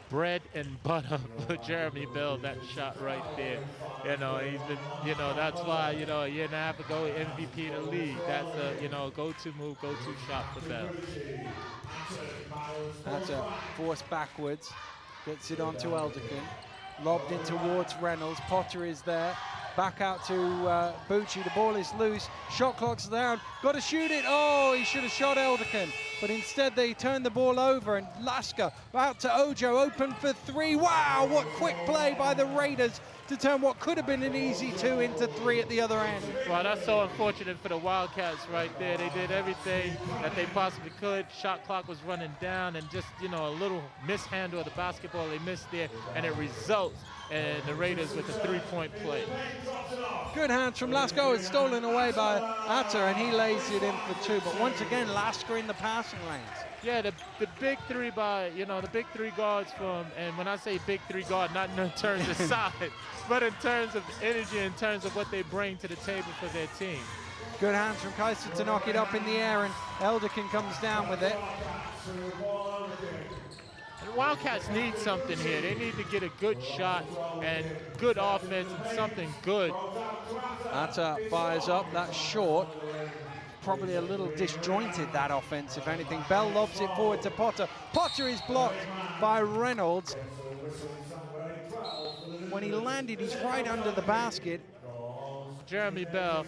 Speaker 2: Bread and butter for Jeremy Bell, that shot right there. You know, he's been, you know, that's why, you know, a year and a half ago, MVP of the league. That's a, you know, go-to move, go-to shot for Bell.
Speaker 1: That's a force backwards. Gets it onto Eldikin. Lobbed in towards Reynolds. Potter is there. Back out to Bucci. The ball is loose. Shot clock's down. Got to shoot it. Oh, he should have shot Eldikin. But instead they turned the ball over, and Laska out to Ojo, open for 3. Wow, what quick play by the Raiders to turn what could have been an easy 2 into 3 at the other end.
Speaker 2: Well, that's so unfortunate for the Wildcats right there. They did everything that they possibly could. Shot clock was running down, and just, you know, a little mishandle of the basketball they missed there, and it results in the Raiders with a 3-point play.
Speaker 1: Good hands from Laska. It's stolen away by Atta, and he lays it in for 2. But once again, Laska in the passing lanes.
Speaker 2: Yeah, the big 3 by, you know, the big 3 guards from, and when I say big 3 guard, not in terms of size, but in terms of energy, in terms of what they bring to the table for their team.
Speaker 1: Good hands from Kaiser to knock it up in the air, and Eldikin comes down with it.
Speaker 2: The Wildcats need something here. They need to get a good shot and good offense and something good.
Speaker 1: Atta fires up. That's short. Probably a little disjointed, that offense, if anything. Bell lobs it forward to Potter. Potter is blocked by Reynolds. When he landed, he's right under the basket.
Speaker 2: Jeremy Bell,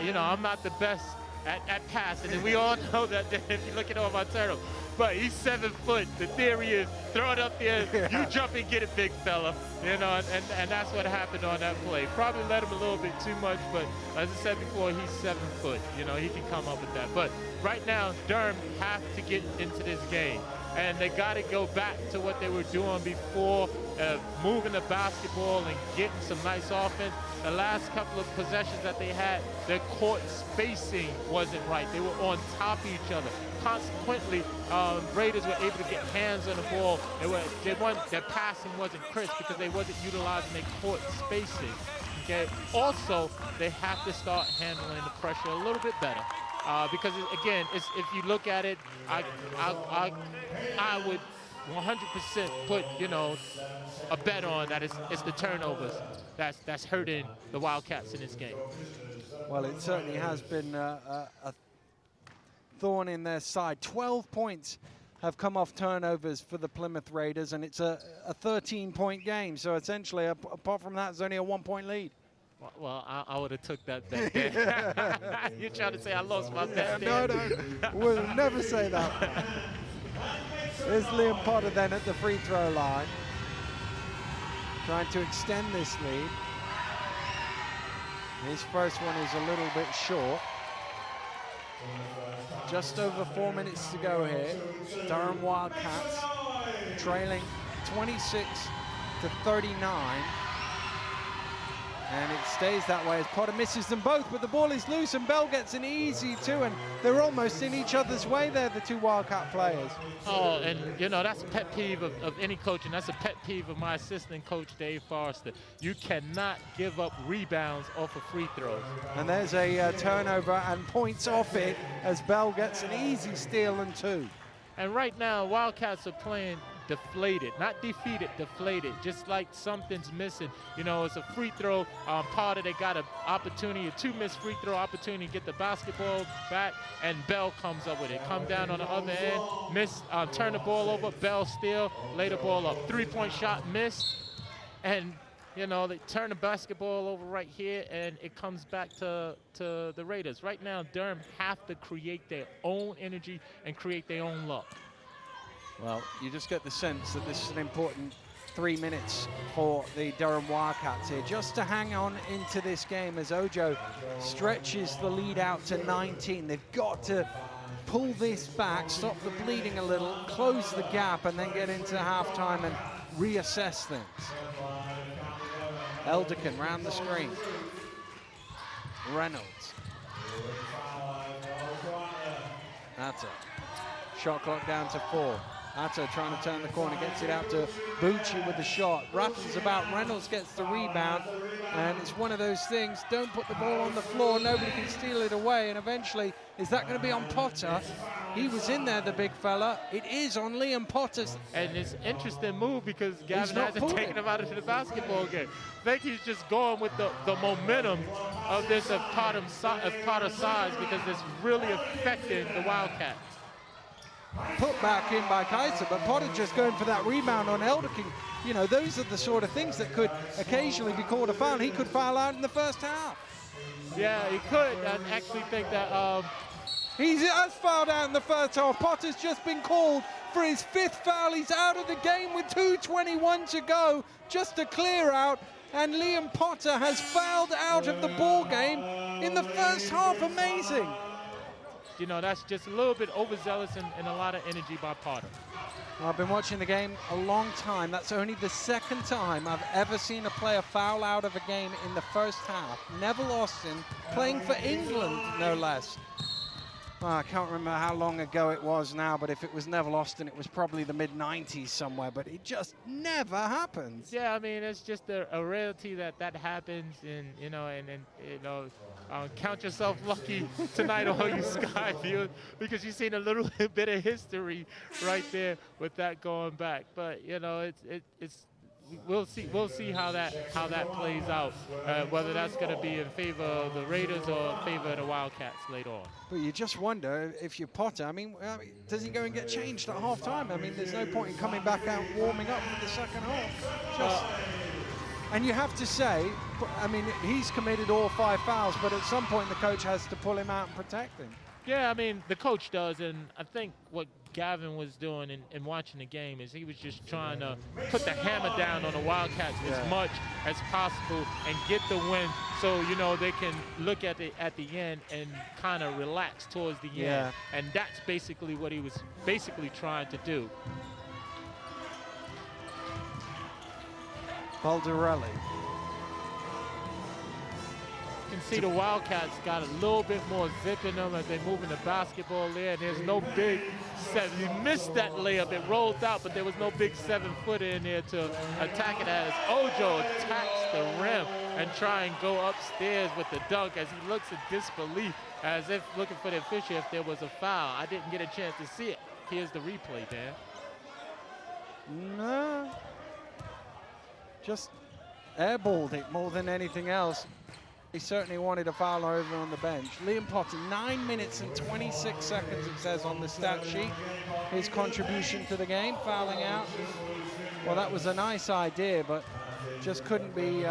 Speaker 2: you know, I'm not the best at passing, and we all know that if you look at all my turtles. But he's 7 foot. The theory is throw it up there, you jump and get it, big fella. You know, and that's what happened on that play. Probably let him a little bit too much, but as I said before, he's 7 foot. You know, he can come up with that. But right now, Durham have to get into this game. And they got to go back to what they were doing before, moving the basketball and getting some nice offense. the last couple of possessions that they had, their court spacing wasn't right. They were on top of each other. Consequently, Raiders were able to get hands on the ball. Their passing wasn't crisp because they wasn't utilizing their court spacing. Okay. Also, they have to start handling the pressure a little bit better. Because again, if you look at it, I would 100% put, you know, a bet on that it's the turnovers that's hurting the Wildcats in this game.
Speaker 1: Well, it certainly has been a thorn in their side. 12 points have come off turnovers for the Plymouth Raiders, and it's a 13-point game. So essentially, apart from that, it's only a 1-point lead.
Speaker 2: Well, I would have took that bet there. You're trying to say I lost my bet there?
Speaker 1: No, we'll never say that. There's Liam Potter then at the free throw line, trying to extend this lead. His first one is a little bit short. Just over 4 minutes to go here. Durham Wildcats trailing 26-39. And it stays that way as Potter misses them both, but the ball is loose and Bell gets an easy two, and they're almost in each other's way there, the two Wildcat players.
Speaker 2: Oh, and you know, that's a pet peeve of any coach, and that's a pet peeve of my assistant coach, Dave Forrester. You cannot give up rebounds off of free throws.
Speaker 1: And there's a turnover and points off it as Bell gets an easy steal and two.
Speaker 2: And right now, Wildcats are playing deflated, not defeated, deflated, just like something's missing. You know, it's a free throw. Potter, they got an opportunity, a 2 missed free throw opportunity to get the basketball back, and Bell comes up with it. Come down on the other end, turn the ball over, Bell steal, lay the ball up. 3-point shot missed, and you know, they turn the basketball over right here, and it comes back to the Raiders. Right now, Durham have to create their own energy and create their own luck.
Speaker 1: Well, you just get the sense that this is an important 3 minutes for the Durham Wildcats here, just to hang on into this game as Ojo stretches the lead out to 19. They've got to pull this back, stop the bleeding a little, close the gap, and then get into halftime and reassess things. Elderkin round the screen. Reynolds. Atta. Shot clock down to 4. Atta trying to turn the corner, gets it out to Bucci with the shot. Rattles about, Reynolds gets the rebound, and it's one of those things, don't put the ball on the floor, nobody can steal it away, and eventually, is that going to be on Potter? He was in there, the big fella. It is on Liam Potter.
Speaker 2: And it's an interesting move because Gavin hasn't taken him out of the basketball game. I think he's just going with the momentum of this of Potter's size, because it's really affecting the Wildcats.
Speaker 1: Put back in by Kaiser, but Potter just going for that rebound on Elderkin. You know, those are the sort of things that could occasionally be called a foul. He could foul out in the first half.
Speaker 2: Yeah, he could. I actually think that
Speaker 1: he has fouled out in the first half. Potter's just been called for his 5th foul. He's out of the game with 2:21 to go, just a clear out. And Liam Potter has fouled out of the ball game in the first half. Amazing.
Speaker 2: You know, that's just a little bit overzealous and a lot of energy by Potter.
Speaker 1: I've been watching the game a long time. That's only the 2nd time I've ever seen a player foul out of a game in the first half. Neville Austin, playing for England, no less. Well, I can't remember how long ago it was now, but if it was Neville Austin, it was probably the mid-90s somewhere, but it just never happens.
Speaker 2: Yeah, I mean, it's just a rarity that happens, and, you know, count yourself lucky tonight, all you Sky viewers, because you've seen a little bit of history right there with that going back. But, you know, it's we'll see how that plays out, whether that's going to be in favor of the Raiders or in favor of the Wildcats later on.
Speaker 1: But you just wonder if you're Potter, I mean, does he go and get changed at half-time? I mean, there's no point in coming back out warming up for the second half. And you have to say, I mean, he's committed all 5 fouls, but at some point the coach has to pull him out and protect him.
Speaker 2: Yeah, I mean, the coach does, and I think what Gavin was doing in watching the game is he was just trying to put the hammer down on the Wildcats as much as possible and get the win, so, you know, they can look at the end and kind of relax towards the end. And that's basically what he was trying to do.
Speaker 1: Baldarelli.
Speaker 2: You can see the Wildcats got a little bit more zip in them as they move in the basketball there. There's no big seven. You missed that layup. It rolled out, but there was no big 7-footer in there to attack it as Ojo attacks the rim and try and go upstairs with the dunk as he looks in disbelief as if looking for the official if there was a foul. I didn't get a chance to see it. Here's the replay, Dan.
Speaker 1: No. Just airballed it more than anything else. He certainly wanted a foul over on the bench. Liam Potter, 9 minutes and 26 seconds, it says on the stat sheet. His contribution to the game, fouling out. Well, that was a nice idea, but just couldn't be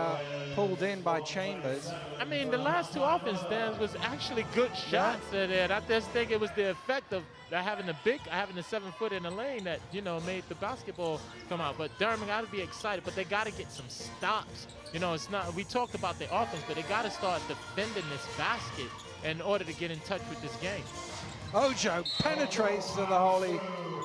Speaker 1: pulled in by Chambers.
Speaker 2: I mean, the last two offense stands was actually good shots there. I just think it was the effect of having the 7-foot in the lane that, you know, made the basketball come out. But Durham got to be excited, but they got to get some stops. You know, it's not, we talked about the offense, but they got to start defending this basket in order to get in touch with this game.
Speaker 1: Ojo penetrates to the hole. He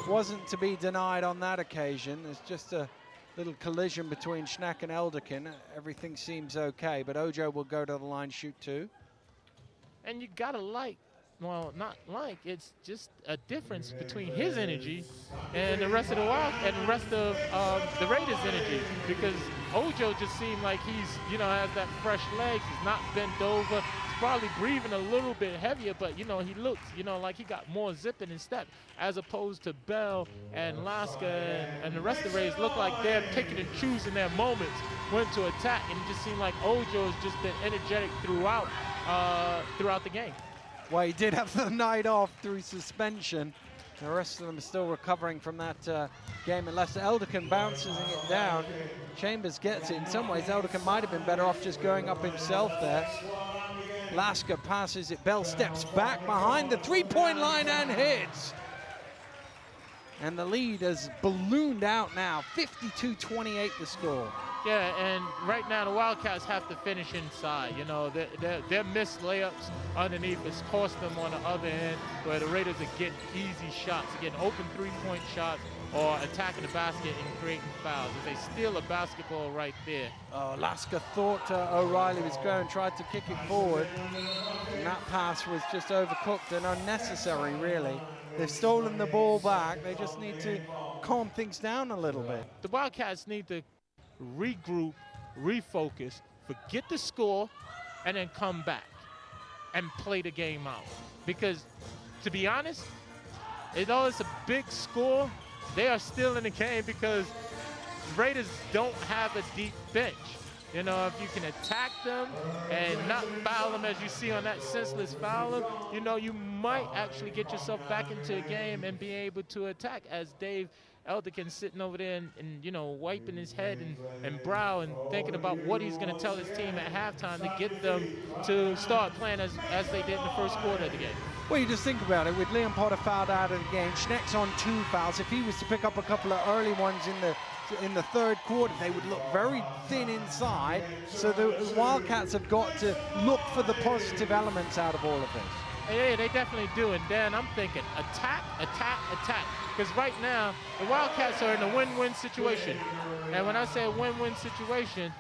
Speaker 1: wasn't to be denied on that occasion. There's just a little collision between Schneck and Elderkin. Everything seems okay, but Ojo will go to the line, shoot two.
Speaker 2: And you gotta it's just a difference between his energy and the rest of the Raiders' energy, because Ojo just seemed like he's, you know, has that fresh legs. He's not bent over. He's probably breathing a little bit heavier, but, you know, he looks, you know, like he got more zip in his step, as opposed to Bell and Laska and the rest of the Raiders look like they're picking and choosing their moments when to attack, and it just seemed like Ojo has just been energetic throughout the game.
Speaker 1: Well, he did have the night off through suspension. The rest of them are still recovering from that game in Leicester. Elderkin bounces it down. Chambers gets it. In some ways, Elderkin might have been better off just going up himself there. Laska passes it. Bell steps back behind the three-point line and hits. And the lead has ballooned out now. 52-28 the score.
Speaker 2: Yeah, and right now the Wildcats have to finish inside. You know, their missed layups underneath has cost them on the other end, where the Raiders are getting easy shots, getting open three-point shots, or attacking the basket and creating fouls. As they steal a basketball right there.
Speaker 1: Oh, Laska thought O'Reilly was going, tried to kick it forward, and that pass was just overcooked and unnecessary, really. They've stolen the ball back. They just need to calm things down a little bit.
Speaker 2: The Wildcats need to regroup, refocus, forget the score, and then come back and play the game out. Because, to be honest, although it's a big score, they are still in the game because Raiders don't have a deep bench. You know, if you can attack them and not foul them as you see on that senseless foul, you know, you might actually get yourself back into a game and be able to attack, as Dave Elderkin sitting over there and you know, wiping his head and brow and thinking about what he's going to tell his team at halftime to get them to start playing as they did in the first quarter of the game.
Speaker 1: Well, you just think about it. With Liam Potter fouled out of the game, Schneck's on 2 fouls. If he was to pick up a couple of early ones in the third quarter, they would look very thin inside. So the Wildcats have got to look for the positive elements out of all of this.
Speaker 2: Yeah, they definitely do. And Dan, I'm thinking attack, attack, attack. Because right now, the Wildcats are in a win-win situation. And when I say a win-win situation,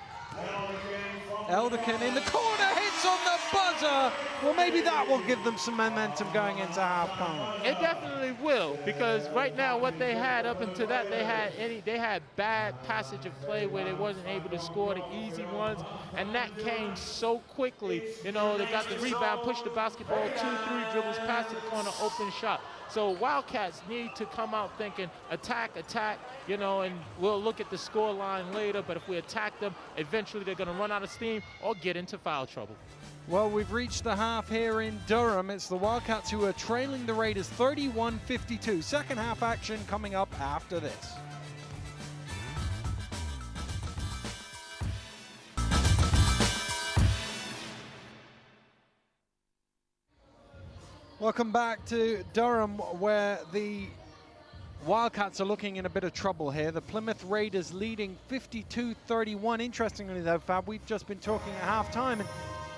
Speaker 1: Elderkin in the corner, hits on the buzzer. Well, maybe that will give them some momentum going into halftime.
Speaker 2: It definitely will, because right now what they had up until that, they had bad passage of play where they wasn't able to score the easy ones, and that came so quickly. You know, they got the rebound, pushed the basketball 2-3 dribbles past the corner, open shot. So Wildcats need to come out thinking attack, attack, you know, and we'll look at the score line later, but if we attack them, eventually they're going to run out of steam or get into foul trouble.
Speaker 1: Well, we've reached the half here in Durham. It's the Wildcats who are trailing the Raiders 31-52. Second half action coming up after this. Welcome back to Durham, where the Wildcats are looking in a bit of trouble here. The Plymouth Raiders leading 52-31. Interestingly, though, Fab, we've just been talking at halftime, and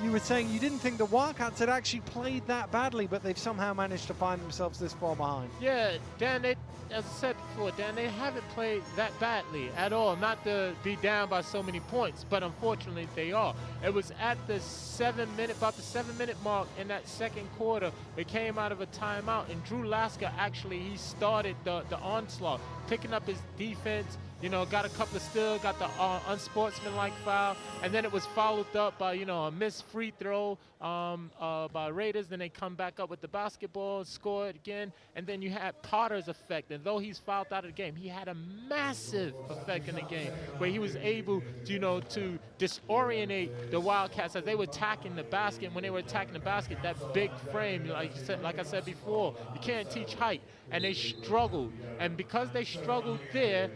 Speaker 1: you were saying you didn't think the Wildcats had actually played that badly, but they've somehow managed to find themselves this far behind.
Speaker 2: Yeah, Dan, as I said before, Dan, they haven't played that badly at all. Not to be down by so many points, but unfortunately they are. It was at the about the 7-minute mark in that second quarter. It came out of a timeout, and Drew Lasker he started the onslaught, picking up his defense. Got a couple of steals, got the unsportsmanlike foul, and then it was followed up by, a missed free throw by Raiders. Then they come back up with the basketball, score it again, and then you had Potter's effect. And though he's fouled out of the game, he had a massive effect in the game where he was able, to disorient the Wildcats as they were attacking the basket. When they were attacking the basket, that big frame, like I said before, you can't teach height, and they struggled. And because they struggled there,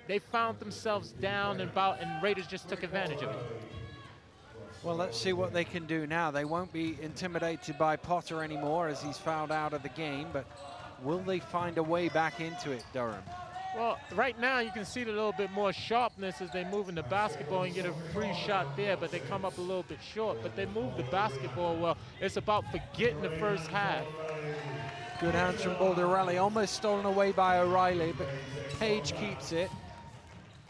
Speaker 2: they found themselves down and about, and Raiders just took advantage of it.
Speaker 1: Well, let's see what they can do now. They won't be intimidated by Potter anymore as he's fouled out of the game, but will they find a way back into it, Durham?
Speaker 2: Well, right now you can see a little bit more sharpness as they move in the basketball and get a free shot there, but they come up a little bit short. But they move the basketball well. It's about forgetting the first half.
Speaker 1: Good hands from Baldarelli, almost stolen away by O'Reilly, but Page keeps it.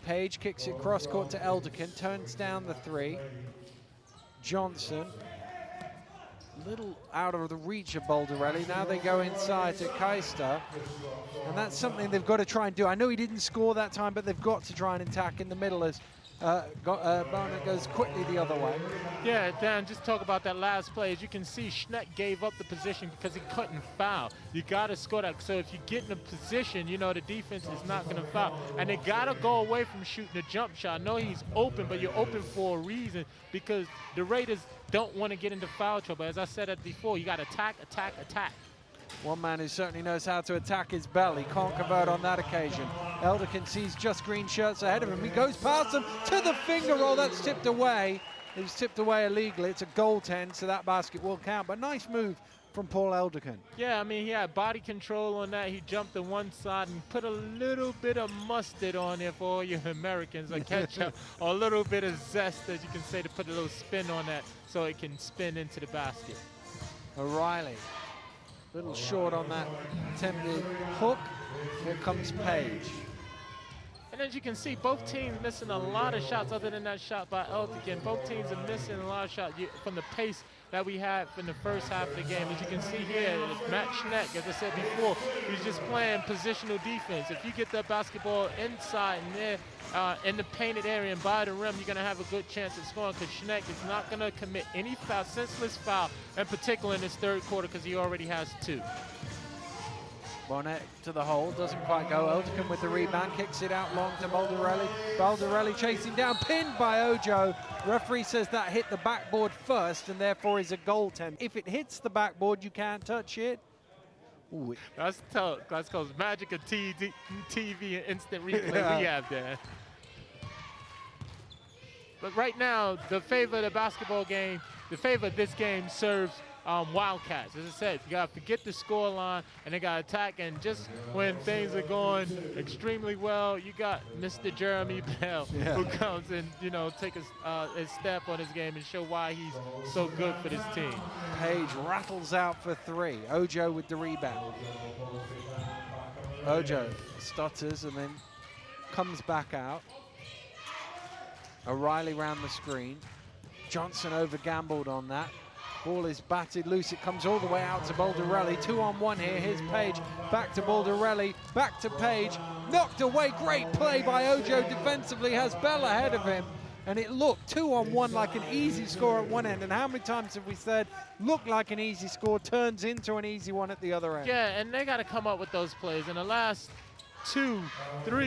Speaker 1: Page kicks it cross court to Elderkin, turns down the three. Johnson, little out of the reach of Baldarelli. Now they go inside to Keister, and that's something they've got to try and do. I know he didn't score that time, but they've got to try and attack in the middle as Barnett goes quickly the other way.
Speaker 2: Yeah, Dan, just talk about that last play. As you can see, Schneck gave up the position because he couldn't foul. You got to score that. So if you get in a position, the defense is not going to foul. And they got to go away from shooting a jump shot. I know he's open, but you're open for a reason because the Raiders don't want to get into foul trouble. As I said it before, you got to attack, attack, attack.
Speaker 1: One man who certainly knows how to attack his belly. Can't convert on that occasion. Elderkin sees just green shirts ahead of him. He goes past them to the finger roll. That's tipped away. It was tipped away illegally. It's a goaltend, so that basket will count. But nice move from Paul Elderkin.
Speaker 2: Yeah, I mean, he had body control on that. He jumped to one side and put a little bit of mustard on there for all you Americans, or ketchup, or a little bit of zest, as you can say, to put a little spin on that so it can spin into the basket.
Speaker 1: O'Reilly. Little short on that attempted hook. Here comes Page.
Speaker 2: And as you can see, both teams missing a lot of shots other than that shot by Elderkin. Both teams are missing a lot of shots from the pace that we had in the first half of the game. As you can see here, Matt Schneck, as I said before, he's just playing positional defense. If you get that basketball inside and there in the painted area and by the rim, you're going to have a good chance of scoring because Schneck is not going to commit any foul, senseless foul, in particular in this third quarter because he already has 2.
Speaker 1: Bonnet to the hole, doesn't quite go. Elderkin with the rebound, kicks it out long to Baldarelli. Baldarelli chasing down, pinned by Ojo. Referee says that hit the backboard first and therefore is a goaltend. If it hits the backboard, you can't touch it. Ooh.
Speaker 2: That's tough. That's called magic of TV and instant replay we have there. But right now, the favor of the basketball game, the favor of this game serves Wildcats. As I said, you got to forget the score line and they got to attack. And just when things are going extremely well, you got Mr. Jeremy Bell who comes and, take a step on his game and show why he's so good for this team.
Speaker 1: Page rattles out for 3. Ojo with the rebound. Ojo stutters and then comes back out. O'Reilly round the screen. Johnson over gambled on that. Ball is batted loose. It comes all the way out to Baldarelli. 2-on-1 here. Here's Page. Back to Baldarelli. Back to Page. Knocked away. Great play by Ojo defensively. Has Bell ahead of him. And it looked 2-on-1 like an easy score at one end. And how many times have we said, looked like an easy score, turns into an easy one at the other end?
Speaker 2: Yeah, and they got to come up with those plays. In the last 2-3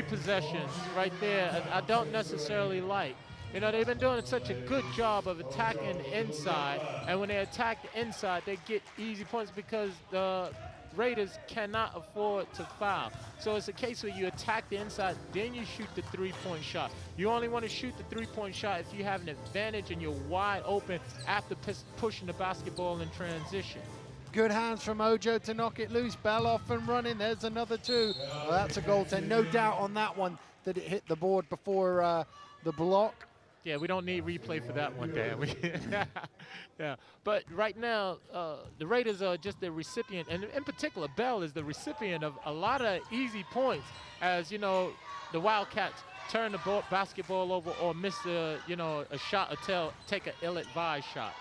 Speaker 2: possessions right there, I don't necessarily like. They've been doing such a good job of attacking inside, and when they attack the inside, they get easy points because the Raiders cannot afford to foul. So it's a case where you attack the inside, then you shoot the 3-point shot. You only want to shoot the 3-point shot if you have an advantage and you're wide open after pushing the basketball in transition.
Speaker 1: Good hands from Ojo to knock it loose. Bell off and running. There's another 2. Well, that's a goaltend. No doubt on that one that it hit the board before the block.
Speaker 2: Yeah, we don't need replay for that one, Dan. Yeah, but right now, the Raiders are just the recipient, and in particular, Bell is the recipient of a lot of easy points, as you know, the Wildcats turn the basketball over or miss a shot or take an ill-advised shot.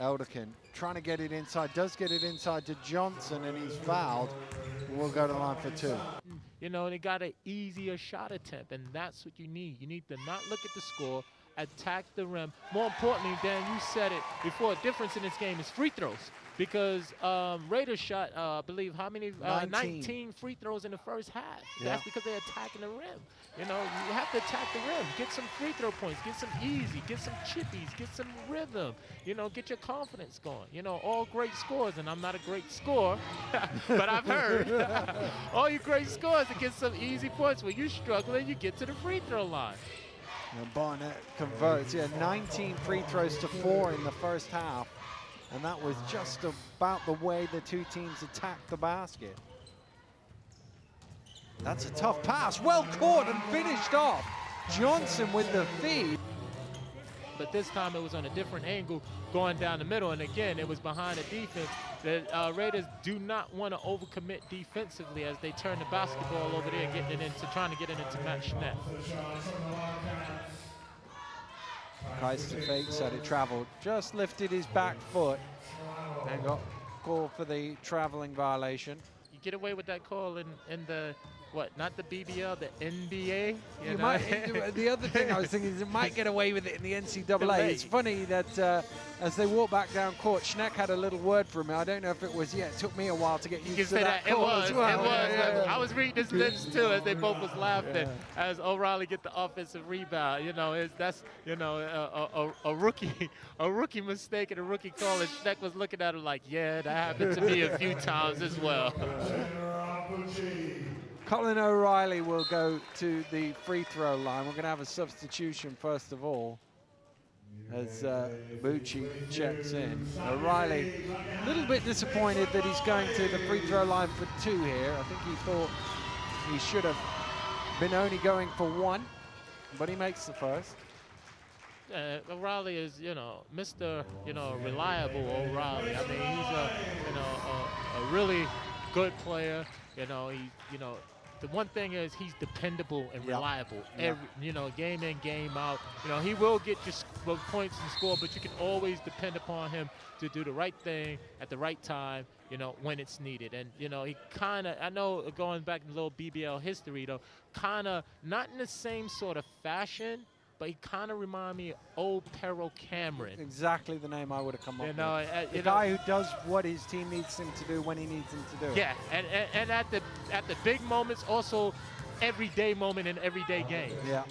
Speaker 1: Elderkin trying to get it inside, does get it inside to Johnson, and he's fouled. We'll go to line for 2.
Speaker 2: You know, they got an easier shot attempt, and that's what you need. You need to not look at the score, attack the rim. More importantly, Dan, you said it before, difference in this game is free throws. Because Raiders shot, I believe, how many? 19 free throws in the first half.
Speaker 1: Yeah.
Speaker 2: That's because they're attacking the rim. You know, you have to attack the rim. Get some free throw points. Get some easy. Get some chippies. Get some rhythm. You know, get your confidence going. You know, all great scores, and I'm not a great scorer, but I've heard all you great scores to get some easy points. When you're struggling, you get to the free throw line.
Speaker 1: And Barnett converts. 19 free throws to 4 in the first half. And that was just about the way the two teams attacked the basket. That's a tough pass. Well caught and finished off. Johnson with the feed.
Speaker 2: But this time it was on a different angle going down the middle. And again, it was behind the defense. The Raiders do not want to overcommit defensively as they turn the basketball over there, trying to get it into match net.
Speaker 1: Keister fakes at it, traveled, just lifted his back foot and got called for the traveling violation.
Speaker 2: You get away with that call in the, what, not the BBL, the NBA?
Speaker 1: You might, the other thing I was thinking is it might get away with it in the NCAA. It's funny that as they walk back down court, Schneck had a little word for him. I don't know if it was, it took me a while to get used to that call as well.
Speaker 2: It was. I was reading his lips too as they both was laughing as O'Reilly get the offensive rebound. You know, that's a rookie mistake and a rookie call. And Schneck was looking at him like, yeah, that happened to me a few times as well.
Speaker 1: Colin O'Reilly will go to the free throw line. We're going to have a substitution first of all as Bucci checks in. O'Reilly a little bit disappointed that he's going to the free throw line for 2 here. I think he thought he should have been only going for 1, but he makes the first.
Speaker 2: O'Reilly is, Mr. Reliable O'Reilly. I mean, he's a really good player. The one thing is he's dependable and reliable. Game in, game out. He will get your points and score, but you can always depend upon him to do the right thing at the right time, when it's needed. And, he kind of, I know going back in a little BBL history, though, kind of not in the same sort of fashion, but he kind of reminds me of old Perro Cameron.
Speaker 1: Exactly the name I would have come up with. The guy who does what his team needs him to do when he needs him to do it.
Speaker 2: Yeah, and at the big moments, also everyday moment in everyday game.
Speaker 1: Yeah.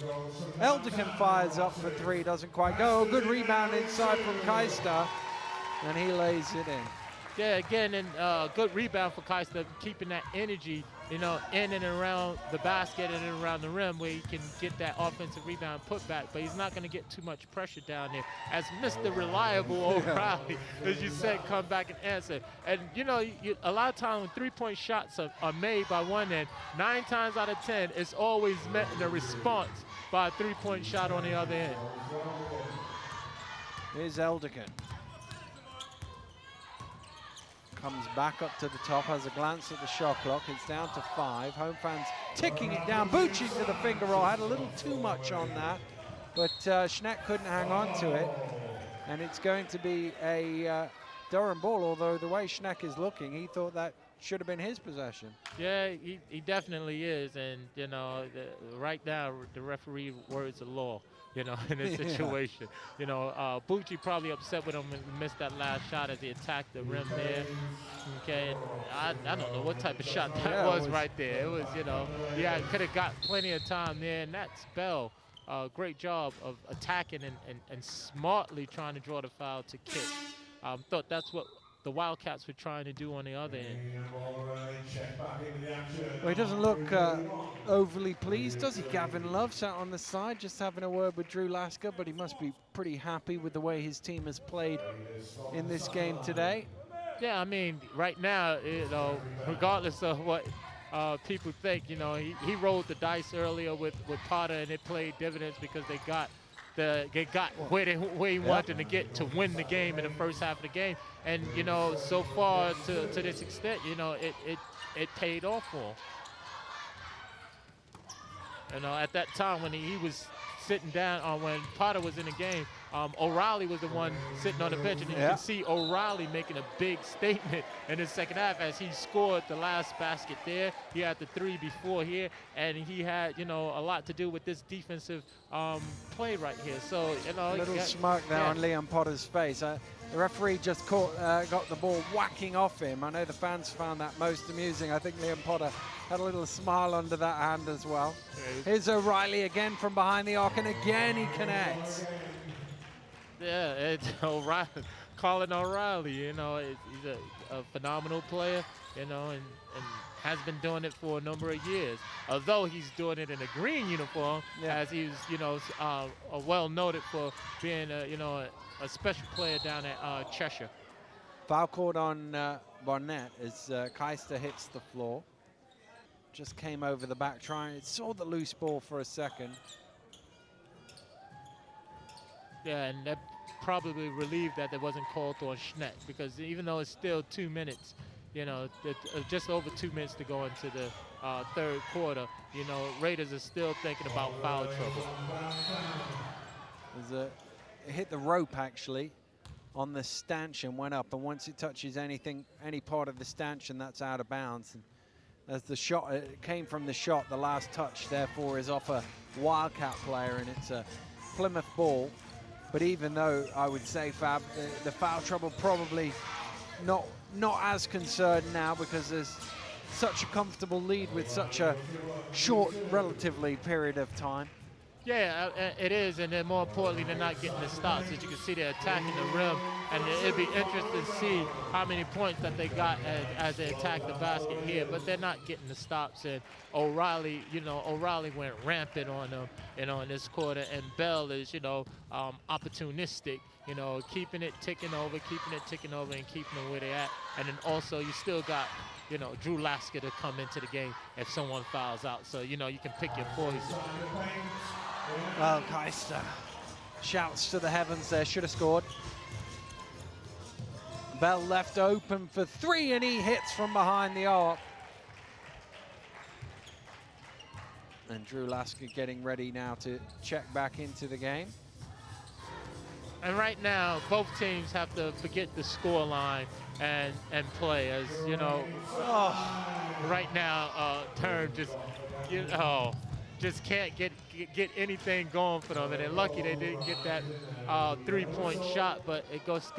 Speaker 1: Elderkin fires up for 3, doesn't quite go. Good rebound inside from Keister, and he lays it in.
Speaker 2: Yeah, again, and good rebound for Keister, keeping that energy, in and around the basket and around the rim where he can get that offensive rebound put back, but he's not going to get too much pressure down there. As Mr. Reliable O'Reilly, as you said, come back and answer. And, a lot of times when three-point shots are made by one end, 9 times out of 10, it's always met in a response by a three-point shot on the other end.
Speaker 1: Here's Elderkin. Comes back up to the top, has a glance at the shot clock. It's down to 5. Home fans ticking it down. Bucci to the finger roll. Had a little too much on that, but Schneck couldn't hang on to it. And it's going to be a Durham ball, although the way Schneck is looking, he thought that should have been his possession.
Speaker 2: Yeah, he definitely is. And, right now, the referee words of law. In this situation. Bucci probably upset with him and missed that last shot as he attacked the rim there. Okay, and I don't know what type of shot that was right there. It was, could have got plenty of time there, and that's Bell. Great job of attacking and smartly trying to draw the foul to kick. Thought that's what the Wildcats were trying to do on the other end.
Speaker 1: Well, he doesn't look overly pleased, does he? Gavin Love sat on the side just having a word with Drew Lasker, but he must be pretty happy with the way his team has played in this game today.
Speaker 2: Yeah, I mean, right now, regardless of what people think. You know, he rolled the dice earlier with Potter, and it played dividends because they got where he wanted to get to win the game in the first half of the game. And you know, so far to this extent, you know, it paid off for him. You know, at that time when he was sitting down, when Potter was in the game, O'Reilly was the one sitting on the bench, and you can see O'Reilly making a big statement in the second half as he scored the last basket there. He had the 3 before here, and he had, you know, a lot to do with this defensive play right here. So, you know,
Speaker 1: a little smirk there on Liam Potter's face. The referee just got the ball whacking off him. I know the fans found that most amusing. I think Liam Potter had a little smile under that hand as well. Here's O'Reilly again from behind the arc, and again he connects.
Speaker 2: Yeah, it's O'Reilly, Colin O'Reilly, you know, he's a phenomenal player, you know, and has been doing it for a number of years. Although he's doing it in a green uniform, as he's, you know, well noted for being, you know, a special player down at Cheshire.
Speaker 1: Foul called on Barnett as Keister hits the floor. Just came over the back, saw the loose ball for a second.
Speaker 2: Yeah, and that probably relieved that there wasn't called on Schneck, because even though it's still 2 minutes, you know, just over 2 minutes to go into the third quarter, you know, Raiders are still thinking about foul trouble.
Speaker 1: It hit the rope actually on the stanchion, went up, and once it touches any part of the stanchion, that's out of bounds. And as the shot, it came from the shot, the last touch therefore is off a Wildcat player, and it's a Plymouth ball. But even though I would say, Fab, the foul trouble probably not as concerned now, because there's such a comfortable lead with such a short, relatively period of time.
Speaker 2: Yeah, it is, and then more importantly, they're not getting the stops. As you can see, they're attacking the rim, and it'd be interesting to see how many points that they got as they attack the basket here, but they're not getting the stops. And O'Reilly, you know, O'Reilly went rampant on them, you know, in this quarter, and Bell is, you know, opportunistic, you know, keeping it ticking over, and keeping them where they're at. And then also you still got, you know, Drew Lasker to come into the game if someone fouls out. So, you know, you can pick your poison.
Speaker 1: Well, Keister shouts to the heavens there, should have scored. Bell left open for 3, and he hits from behind the arc. And Drew Lasker getting ready now to check back into the game.
Speaker 2: And right now, both teams have to forget the score line and play, as, you know, right now, Turn just, you know, just can't get anything going for them. And they're lucky they didn't get that 3-point shot, but it goes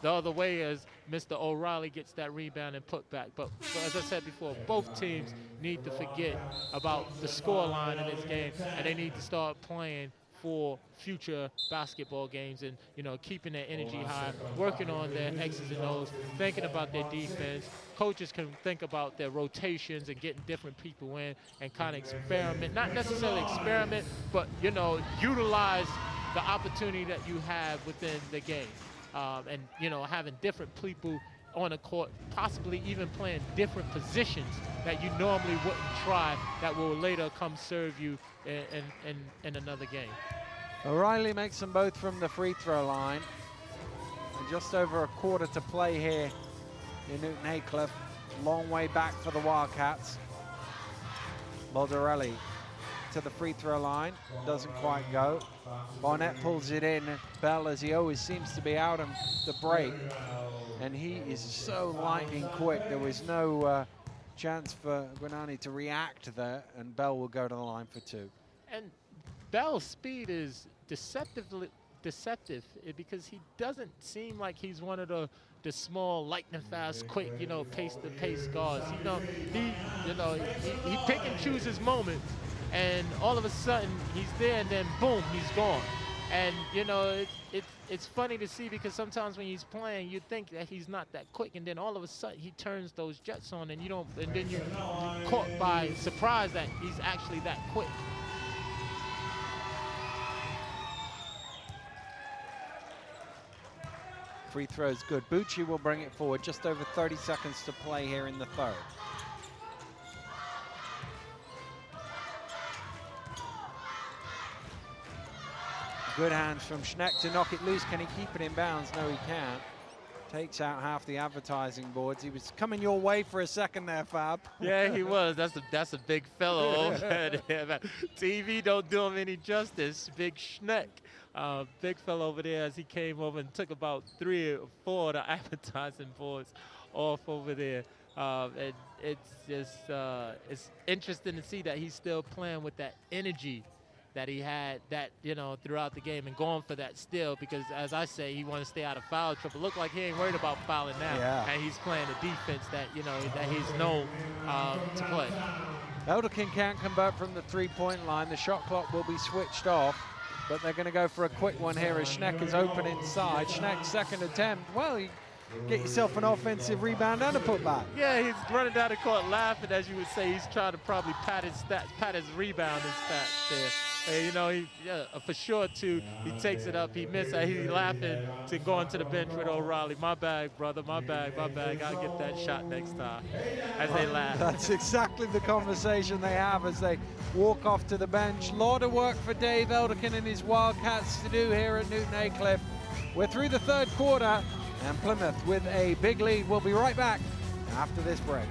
Speaker 2: the other way as Mr. O'Reilly gets that rebound and put back. But as I said before, both teams need to forget about the score line in this game, and they need to start playing for future basketball games, and, you know, keeping their energy high, working on their X's and O's, thinking about their defense. Coaches can think about their rotations and getting different people in and kind of experiment, not necessarily experiment, but, you know, utilize the opportunity that you have within the game. And, you know, having different people on the court, possibly even playing different positions that you normally wouldn't try, that will later come serve you in another game.
Speaker 1: O'Reilly makes them both from the free throw line. And just over a quarter to play here in Newton Aycliffe. Long way back for the Wildcats. Baldarelli to the free throw line, doesn't quite go. Barnett pulls it in. Bell, as he always seems to be out on the break, and he is so lightning quick. There was no chance for Guanani to react there, and Bell will go to the line for 2.
Speaker 2: And Bell's speed is deceptive because he doesn't seem like he's one of the small, lightning fast, quick, you know, pace guards. You know, he pick and choose his moment, and all of a sudden he's there, and then boom, he's gone. And, you know, it's funny to see, because sometimes when he's playing, you think that he's not that quick, and then all of a sudden he turns those jets on, and then you're caught by surprise that he's actually that quick.
Speaker 1: Free throw's good. Bucci will bring it forward. Just over 30 seconds to play here in the third. Good hands from Schneck to knock it loose. Can he keep it in bounds? No, he can't. Takes out half the advertising boards. He was coming your way for a second there, Fab.
Speaker 2: Yeah, he was. That's a big fellow over there. TV don't do him any justice. Big Schneck. Big fellow over there as he came over and took about 3 or 4 of the advertising boards off over there. And it's just it's interesting to see that he's still playing with that energy that he had throughout the game and going for that steal, because as I say, he wants to stay out of foul trouble. Look like he ain't worried about fouling now.
Speaker 1: Yeah.
Speaker 2: And he's playing the defense that that he's known to play.
Speaker 1: Elderkin can't convert from the three-point line. The shot clock will be switched off, but they're going to go for a quick one here as Schneck is open inside. Schneck's second attempt. Well, you get yourself an offensive rebound and a putback.
Speaker 2: Yeah, he's running down the court laughing, as you would say. He's trying to probably pat his rebound and stats there. And, for sure, too, he takes it up, he misses, he's laughing to go into the bench with O'Reilly. My bag, brother, my bag. I'll get that shot next time, as they laugh.
Speaker 1: That's exactly the conversation they have as they walk off to the bench. Lot of work for Dave Elderkin and his Wildcats to do here at Newton Aycliffe. We're through the third quarter, and Plymouth with a big lead. We'll be right back after this break.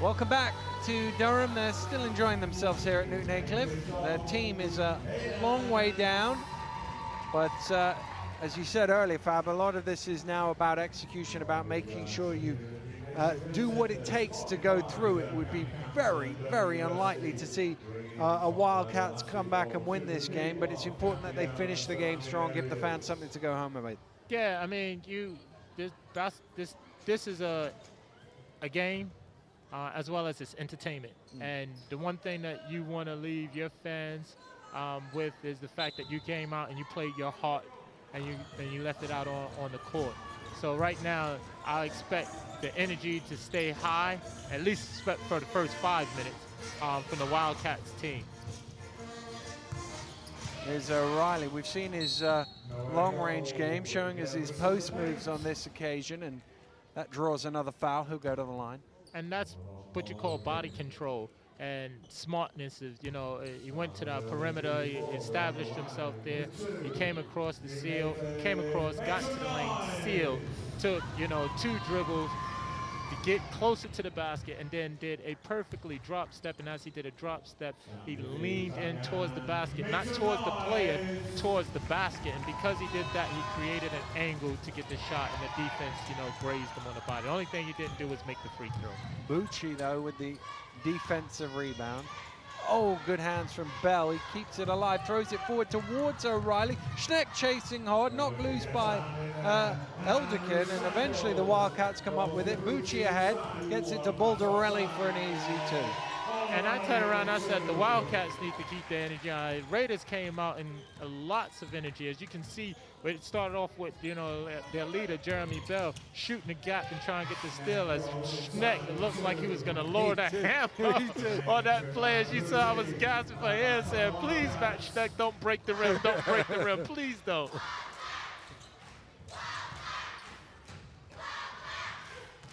Speaker 1: Welcome back to Durham. They're still enjoying themselves here at Newton Aycliffe. Their team is a long way down, but as you said earlier, Fab, a lot of this is now about execution, about making sure you do what it takes to go through. It would be very, very unlikely to see a Wildcats come back and win this game, but it's important that they finish the game strong, give the fans something to go home with.
Speaker 2: Yeah, I mean, this is a game. As well as it's entertainment. And the one thing that you want to leave your fans with is the fact that you came out and you played your heart and you left it out on the court. So right now, I expect the energy to stay high, at least for the first 5 minutes from the Wildcats team.
Speaker 1: Here's O'Reilly. We've seen his long-range game, showing us his post moves on this occasion, and that draws another foul. He'll go to the line.
Speaker 2: And that's what you call body control and smartness. He went to the perimeter, he established himself there, he came across the seal, got to the lane, sealed, took, 2 dribbles to get closer to the basket, and then did a perfectly drop step. And as he did a drop step, he leaned in towards the basket, not towards the player, towards the basket. And because he did that, he created an angle to get the shot, and the defense, grazed him on the body. The only thing he didn't do was make the free throw.
Speaker 1: Bucci, though, with the defensive rebound. Oh, good hands from Bell. He keeps it alive, throws it forward towards O'Reilly. Schneck chasing hard, knocked loose by Elderkin, and eventually the Wildcats come up with it. Bucci ahead, gets it to Baldarelli for an easy 2.
Speaker 2: And I turned around and I said the Wildcats need to keep their energy high. Raiders came out in lots of energy. As you can see, it started off with, their leader, Jeremy Bell, shooting the gap and trying to get the steal as Schneck looked like he was going to lower the hammer on that play. As you saw, I was gasping for air, saying, please, Matt Schneck, don't break the rim. Don't break the rim. Please don't.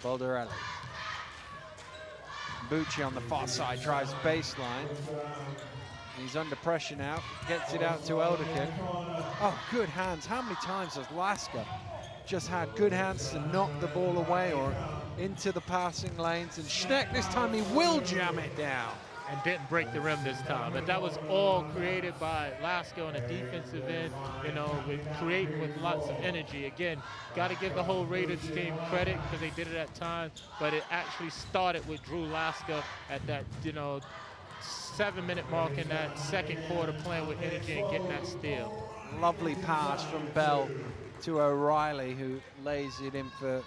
Speaker 1: Baldarelli. Bucci on the far side, drives baseline. He's under pressure now, gets it out to Elderkin. Oh, good hands. How many times has Lasker just had good hands to knock the ball away or into the passing lanes? And Schneck, this time he will jam it down.
Speaker 2: And didn't break the rim this time. But that was all created by Lasker on the defensive end, with creating with lots of energy. Again, got to give the whole Raiders team credit because they did it at times, but it actually started with Drew Lasker at that, 7-minute mark in that second quarter, playing with energy and getting that steal.
Speaker 1: Lovely pass from Bell to O'Reilly, who lays it in for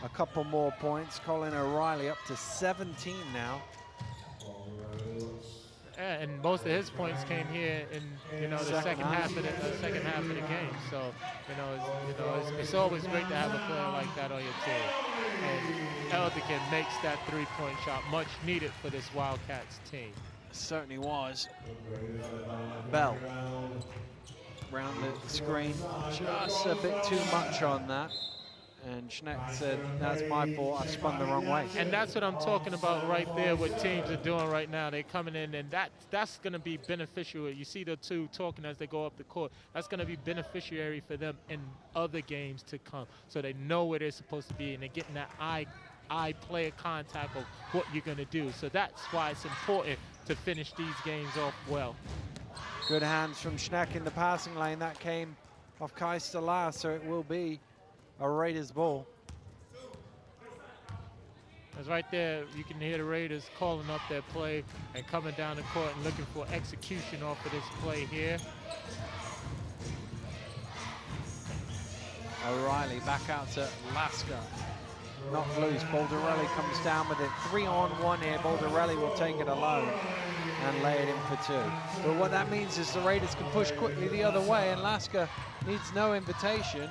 Speaker 1: a couple more points. Colin O'Reilly up to 17 now.
Speaker 2: And most of his points came here in the second half of the game. So it's always great to have a player like that on your team. And Elderkin makes that 3-point shot, much needed for this Wildcats team.
Speaker 1: Certainly was. Bell round the screen, just a bit too much on that. and Schneck said, that's my fault, I've spun the wrong way.
Speaker 2: And that's what I'm talking about right there, what teams are doing right now. They're coming in, and that's going to be beneficial. You see the two talking as they go up the court. That's going to be beneficiary for them in other games to come. So they know where they're supposed to be, and they're getting that eye player contact of what you're going to do. So that's why it's important to finish these games off well.
Speaker 1: Good hands from Schneck in the passing lane. That came off Keister last, so it will be a Raiders ball.
Speaker 2: As right there, you can hear the Raiders calling up their play and coming down the court and looking for execution off of this play here.
Speaker 1: O'Reilly back out to Lasker. Not loose. Baldarelli comes down with it. 3-on-1 here. Baldarelli will take it alone and lay it in for 2. But what that means is the Raiders can push quickly the other way, and Lasker needs no invitation,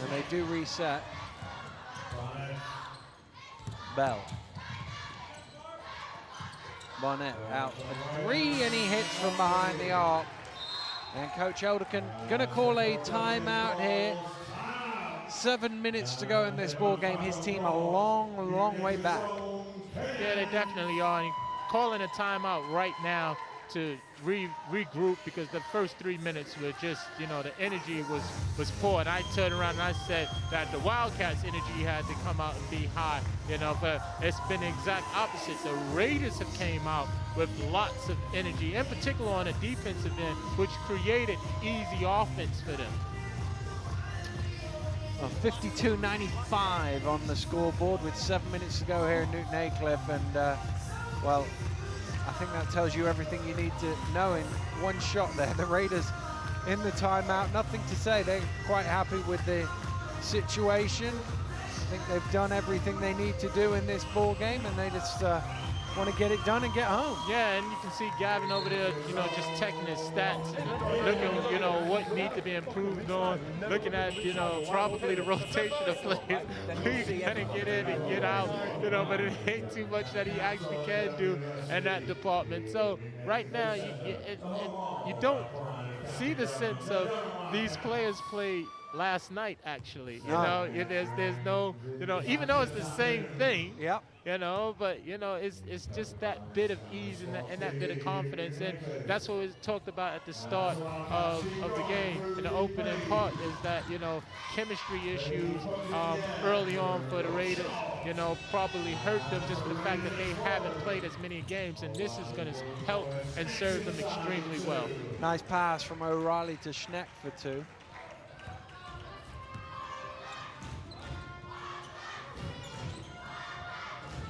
Speaker 1: and they do reset. Bell. Barnett out for 3, and he hits from behind the arc. And Coach Elderkin gonna call a timeout here. 7 minutes to go in this ball game. His team a long, long way back.
Speaker 2: Yeah, they definitely are. And calling a timeout right now to regroup, because the first 3 minutes were just, you know, the energy was poor. And I turned around and I said that the Wildcats' energy had to come out and be high, you know, but it's been the exact opposite. The Raiders have came out with lots of energy, in particular on the defensive end, which created easy offense for them.
Speaker 1: 52-95 on the scoreboard with 7 minutes to go here in Newton Aycliffe, and well, I think that tells you everything you need to know in one shot there. The Raiders in the timeout, nothing to say. They're quite happy with the situation. I think they've done everything they need to do in this ball game, and they just want to get it done and get home.
Speaker 2: Yeah, and you can see Gavin over there, you know, just checking his stats, looking, you know, what needs to be improved on, looking at, you know, probably the rotation of players. He's gonna get in and get out, you know, but it ain't too much that he actually can do in that department. So right now, you don't see the sense of these players play last night, actually. You know, there's no, you know, even though it's the same thing.
Speaker 1: Yep.
Speaker 2: You know, but you know, it's just that bit of ease and that bit of confidence, and that's what was talked about at the start of the game in the opening part, is that, you know, chemistry issues early on for the Raiders, you know, probably hurt them just for the fact that they haven't played as many games, and this is going to help and serve them extremely well.
Speaker 1: Nice pass from O'Reilly to Schneck for 2.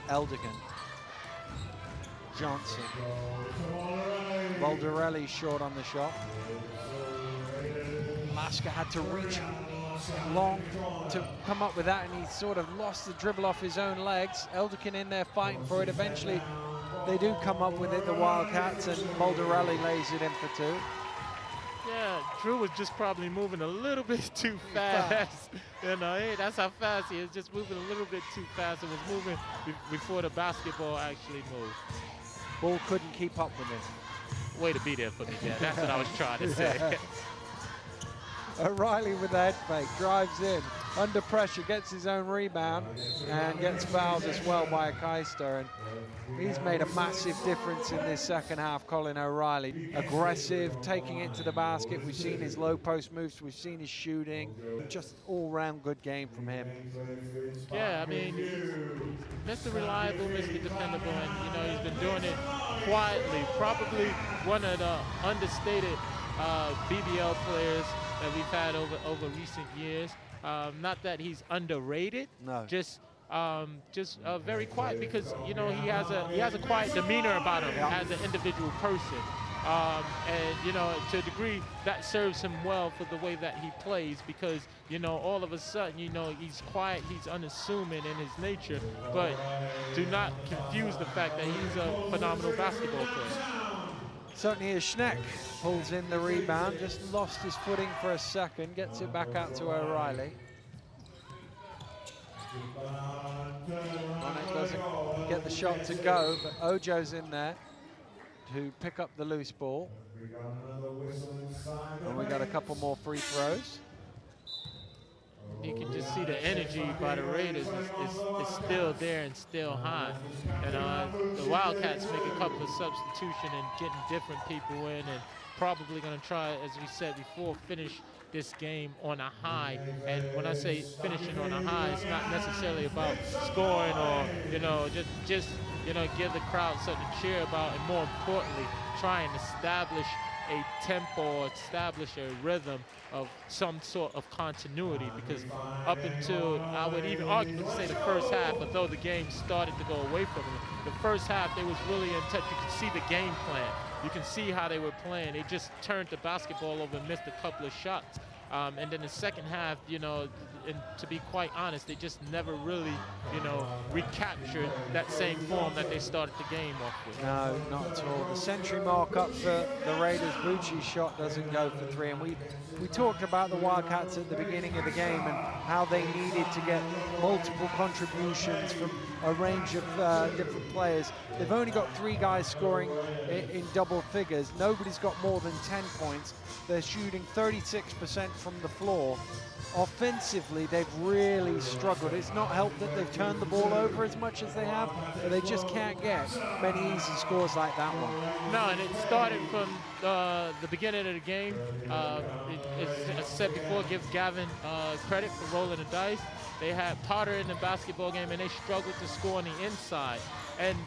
Speaker 1: Elderkin, Johnson, Baldarelli short on the shot. Lasker had to reach long to come up with that, and he sort of lost the dribble off his own legs. Elderkin in there fighting for it. Eventually they do come up with it, the Wildcats, and Baldarelli lays it in for 2.
Speaker 2: Yeah, Drew was just probably moving a little bit too fast. You know, hey, that's how fast he is, just moving a little bit too fast. It was moving before the basketball actually moved.
Speaker 1: Ball couldn't keep up with it.
Speaker 2: Way to be there for me, Dan. That's what I was trying to say.
Speaker 1: O'Reilly with the head fake, drives in, under pressure, gets his own rebound, and gets fouled as well by Keister. And he's made a massive difference in this second half, Colin O'Reilly. Aggressive, taking it to the basket. We've seen his low post moves, we've seen his shooting. Just all-round good game from him.
Speaker 2: Yeah, I mean, Mr. Reliable, Mr. Dependable, and, you know, he's been doing it quietly. Probably one of the understated BBL players that we've had over recent years. Not that he's underrated,
Speaker 1: no.
Speaker 2: Just very quiet, because, you know, he has a quiet demeanor about him as an individual person, and, you know, to a degree that serves him well for the way that he plays, because, you know, all of a sudden, you know, he's quiet, he's unassuming in his nature, but do not confuse the fact that he's a phenomenal basketball player.
Speaker 1: Certainly as Schneck pulls in the rebound, just lost his footing for a second, gets it back out to O'Reilly. Monek doesn't get the shot to go, but Ojo's in there to pick up the loose ball. And we got a couple more free throws.
Speaker 2: you can just see the energy by the Raiders is still there and still high. And the Wildcats make a couple of substitutions and getting different people in, and probably going to try, as we said before, finish this game on a high. And when I say finishing on a high, it's not necessarily about scoring or, just give the crowd something to cheer about, and more importantly, try and establish a tempo or establish a rhythm of some sort of continuity, because up until, I would even argue to say the first half, although the game started to go away from them, the first half they was really in touch. You could see the game plan. You can see how they were playing. They just turned the basketball over and missed a couple of shots. And then the second half, and to be quite honest, they just never really, recaptured that same form that they started the game off with.
Speaker 1: No, not at all. The century mark up for the Raiders. Bucci's shot doesn't go for three. And we talked about the Wildcats at the beginning of the game and how they needed to get multiple contributions from a range of different players. They've only got 3 guys scoring in double figures. Nobody's got more than 10 points. They're shooting 36% from the floor. Offensively, they've really struggled. It's not helped that they've turned the ball over as much as they have, but they just can't get many easy scores like that one.
Speaker 2: No, and it started from the beginning of the game. As I said before, give Gavin credit for rolling the dice. They had Potter in the basketball game, and they struggled to score on the inside. And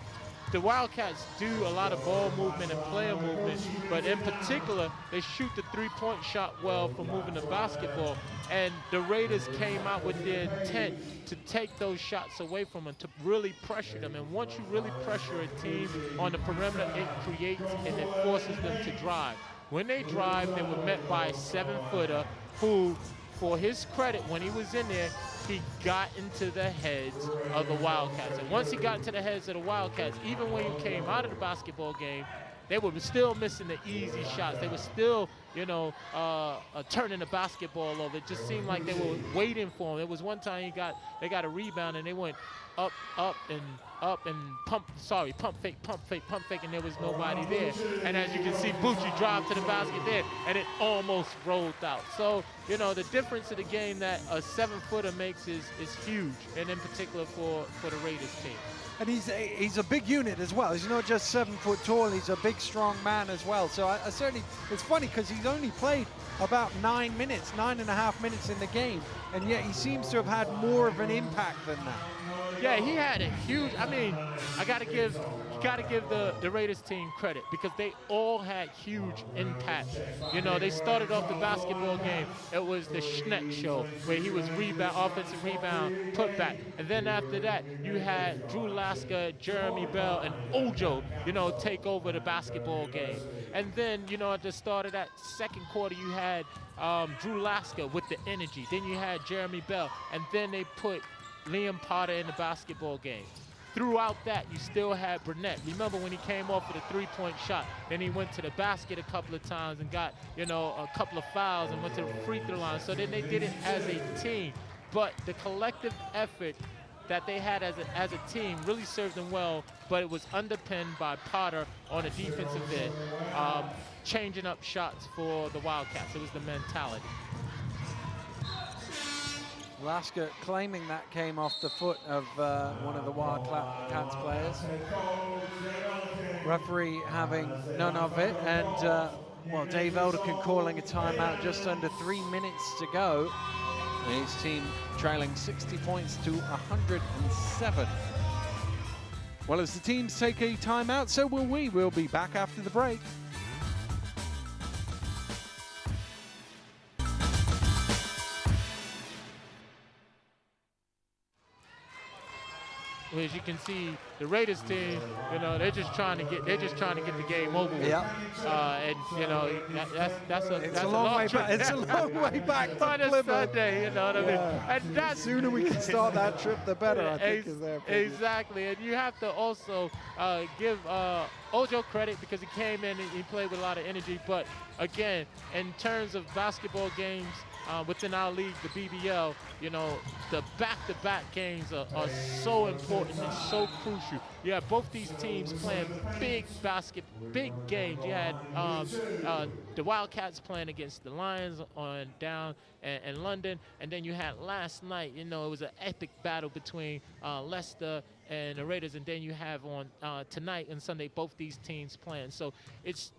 Speaker 2: the Wildcats do a lot of ball movement and player movement, but in particular, they shoot the three-point shot well for moving the basketball. And the Raiders came out with their intent to take those shots away from them, to really pressure them. And once you really pressure a team on the perimeter, it creates and it forces them to drive. When they drive, they were met by a 7-footer who, for his credit, when he was in there, he got into the heads of the Wildcats. And once he got into the heads of the Wildcats, even when he came out of the basketball game, they were still missing the easy shots. They were still, turning the basketball over. It just seemed like they were waiting for him. There was one time they got a rebound and they went up and pump fake, and there was nobody there. And as you can see, Bucci drive to the basket there, and it almost rolled out. So, the difference of the game that a 7-footer makes is huge, and in particular for the Raiders team.
Speaker 1: And he's a big unit as well. He's not just 7 foot tall, he's a big, strong man as well. So I certainly, it's funny because he's only played about 9.5 minutes in the game, and yet he seems to have had more of an impact than that.
Speaker 2: Yeah, he had a huge, you gotta give the Raiders team credit, because they all had huge impact. They started off the basketball game, it was the Schneck show, where he was offensive rebound, putback. And then after that, you had Drew Lasker, Jeremy Bell, and Ojo, take over the basketball game. And then, at the start of that second quarter, you had Drew Lasker with the energy. Then you had Jeremy Bell, and then they put Liam Potter in the basketball game. Throughout that, you still had Burnett. Remember when he came off with a 3-point shot, then he went to the basket a couple of times and got, a couple of fouls and went to the free throw line. So then they did it as a team. But the collective effort that they had as a team really served them well, but it was underpinned by Potter on the defensive end, changing up shots for the Wildcats. It was the mentality.
Speaker 1: Lasker claiming that came off the foot of one of the Wildcats players. Referee having none of it, and Dave Elderkin calling a timeout just under 3 minutes to go. His team trailing 60 points to 107. Well, as the teams take a timeout, so will we. We'll be back after the break.
Speaker 2: As you can see, the Raiders team, they're just trying to get the game over with.
Speaker 1: Yeah.
Speaker 2: And that's a
Speaker 1: long way
Speaker 2: trip.
Speaker 1: back. It's a long way back to
Speaker 2: on a
Speaker 1: Plymouth.
Speaker 2: Sunday, what I mean? And
Speaker 1: the sooner we can start that trip, the better, I think, is their opinion.
Speaker 2: Exactly, and you have to also give Ojo credit, because he came in and he played with a lot of energy. But again, in terms of basketball games within our league, the BBL, the back-to-back games are so important and so crucial. you had both these teams playing big games. You had the Wildcats playing against the Lions down in London, and then you had last night, it was an epic battle between Leicester and the Raiders, and then you have on tonight and Sunday both these teams playing. So it's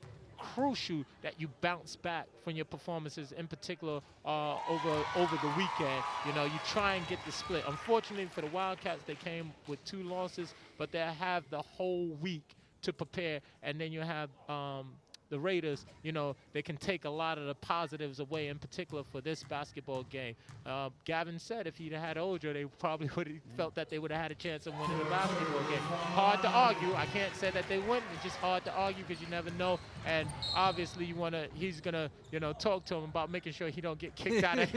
Speaker 2: crucial that you bounce back from your performances, in particular over the weekend. You try and get the split. Unfortunately for the Wildcats, they came with 2 losses, but they have the whole week to prepare, and then you have the Raiders, they can take a lot of the positives away, in particular for this basketball game. Gavin said if he'd had Ojo, they probably would have felt that they would have had a chance of winning the basketball game. Hard to argue. I can't say that they wouldn't. It's just hard to argue because you never know. And obviously, he's gonna, talk to him about making sure he don't get kicked out of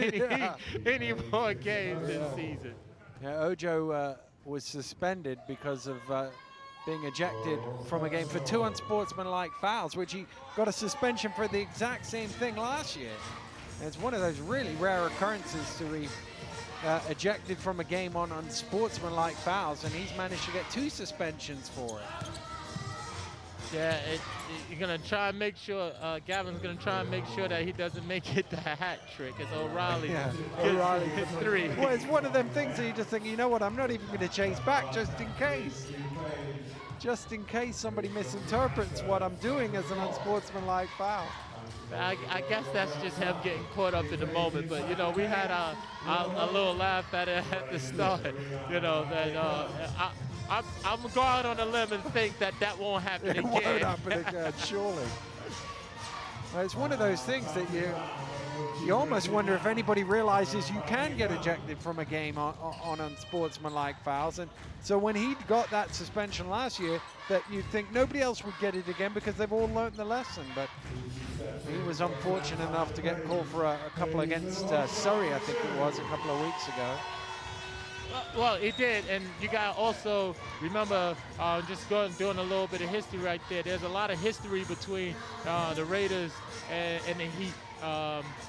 Speaker 2: any more games this season.
Speaker 1: Yeah, Ojo was suspended because of being ejected from a game for 2 unsportsmanlike fouls, which he got a suspension for the exact same thing last year. And it's one of those really rare occurrences to be ejected from a game on unsportsmanlike fouls, and he's managed to get 2 suspensions for it.
Speaker 2: Yeah, you're going to try and make sure, Gavin's going to try and make sure that he doesn't make it the hat trick as O'Reilly gets 3.
Speaker 1: Well, it's one of them things that you just think, you know what, I'm not even going to chase back just in case. Just in case somebody misinterprets what I'm doing as an unsportsmanlike foul.
Speaker 2: I guess that's just him getting caught up in the moment. But, we had a little laugh at it at the start, that I'm going on a limb and think that won't happen again.
Speaker 1: It won't happen again, surely. Well, it's one of those things that you almost wonder if anybody realizes you can get ejected from a game on unsportsmanlike fouls. And so when he got that suspension last year, that you'd think nobody else would get it again because they've all learned the lesson. But he was unfortunate enough to get called for a couple against Surrey, I think it was, a couple of weeks ago.
Speaker 2: Well, it did, and you got to also remember, just doing a little bit of history right there. There's a lot of history between the Raiders and the Heat.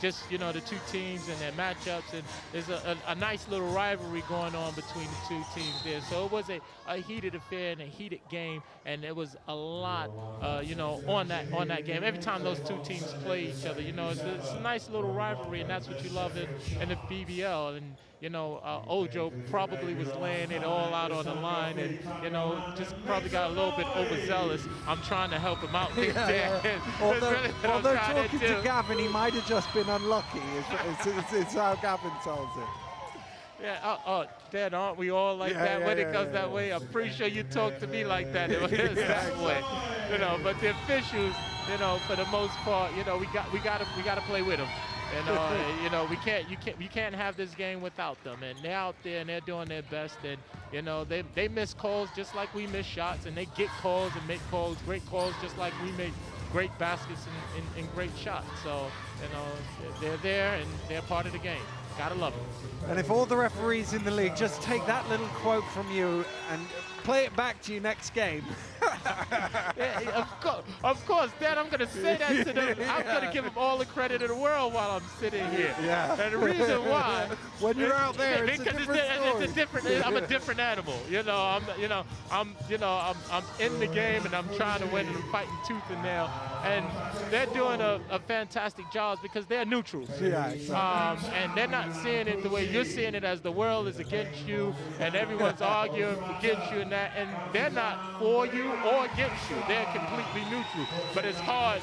Speaker 2: Just the 2 teams and their matchups, and there's a nice little rivalry going on between the 2 teams there. So it was a heated affair and a heated game, and it was a lot, on that game. Every time those 2 teams play each other, it's a nice little rivalry, and that's what you love in the BBL. And Ojo probably was laying it all out on the line, and just probably got a little bit overzealous. I'm trying to help him out there.
Speaker 1: Although talking to Gavin, he might have just been unlucky. It's how Gavin tells it.
Speaker 2: Yeah, Dad, aren't we all like that when it comes that way? I'm pretty sure you talk to me like that. It was that way, But the officials, for the most part, we gotta play with them. And we can't have this game without them. And they're out there and they're doing their best. And they miss calls just like we miss shots, and they get calls and make calls, great calls, just like we make great baskets and great shots. So they're there and they're part of the game. Gotta love them.
Speaker 1: And if all the referees in the league just take that little quote from you and play it back to you next game.
Speaker 2: Yeah, of course, Dad, I'm going to say that to them. I'm going to give them all the credit in the world while I'm sitting here.
Speaker 1: Yeah.
Speaker 2: And the reason why,
Speaker 1: when you're out there, it's a different story.
Speaker 2: It's a different. I'm a different animal. I'm in the game and I'm trying to win and I'm fighting tooth and nail. And they're doing a fantastic job because they're neutrals.
Speaker 1: Yeah, exactly.
Speaker 2: And they're not seeing it the way you're seeing it, as the world is against you and everyone's arguing against you and that. And they're not for you or against you. They're completely neutral. But it's hard,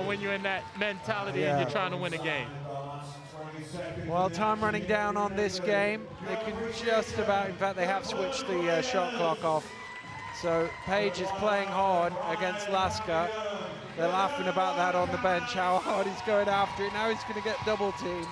Speaker 2: when you're in that mentality and you're trying to win a game.
Speaker 1: Well, time running down on this game. They can just about, in fact, they have switched the shot clock off. So Page is playing hard against Lasker. They're laughing about that on the bench, how hard he's going after it. Now he's going to get double teamed.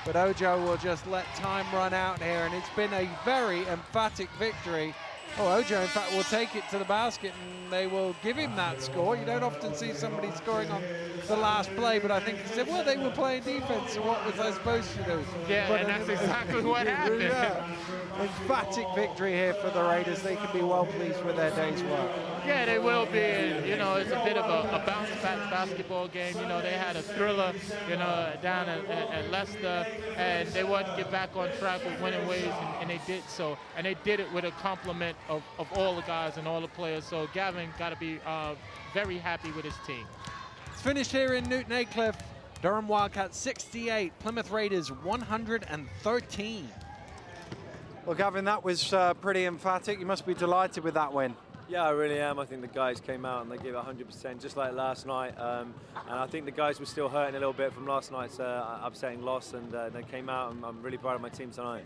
Speaker 1: But Ojo will just let time run out here, and it's been a very emphatic victory. Oh, Ojo, in fact, will take it to the basket, and they will give him that score. You don't often see somebody scoring on the last play, but I think he said, well, they were playing defense, so what was I supposed to do?
Speaker 2: Yeah,
Speaker 1: but
Speaker 2: and that's exactly what happened.
Speaker 1: Yeah. Emphatic victory here for the Raiders. They can be well pleased with their day's work.
Speaker 2: Yeah, they will be. And, you know, it's a bit of a bounce-back basketball game. You know, they had a thriller, you know, down at Leicester, and they wanted to get back on track with winning ways, and they did so. And they did it with a complement of all the guys and all the players. So Gavin got to be very happy with his team.
Speaker 1: It's finished here in Newton Aycliffe. Durham Wildcats 68, Plymouth Raiders 113. Well, Gavin, that was pretty emphatic. You must be delighted with that win.
Speaker 4: Yeah, I really am. I think the guys came out and they gave 100%, just like last night. And I think the guys were still hurting a little bit from last night's upsetting loss, and they came out, and I'm really proud of my team tonight.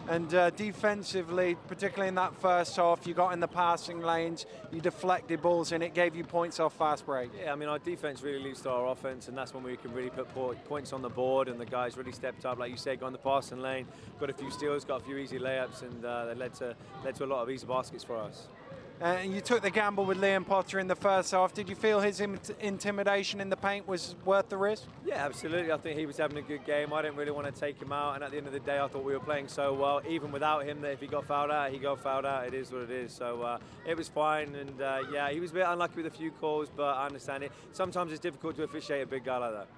Speaker 1: And defensively, particularly in that first half, you got in the passing lanes, you deflected balls, and it gave you points off fast break.
Speaker 4: Yeah, I mean, our defense really leads to our offense, and that's when we can really put points on the board, and the guys really stepped up. Like you said, got in the passing lane, got a few steals, got a few easy layups, and that led to a lot of easy baskets for us.
Speaker 1: And you took the gamble with Liam Potter in the first half. Did you feel his intimidation in the paint was worth the risk?
Speaker 4: Yeah, absolutely. I think he was having a good game. I didn't really want to take him out, and at the end of the day, I thought we were playing so well. Even without him, that if he got fouled out, he got fouled out. It is what it is. So it was fine, and yeah, he was a bit unlucky with a few calls, but I understand it. Sometimes it's difficult to officiate a big guy like that.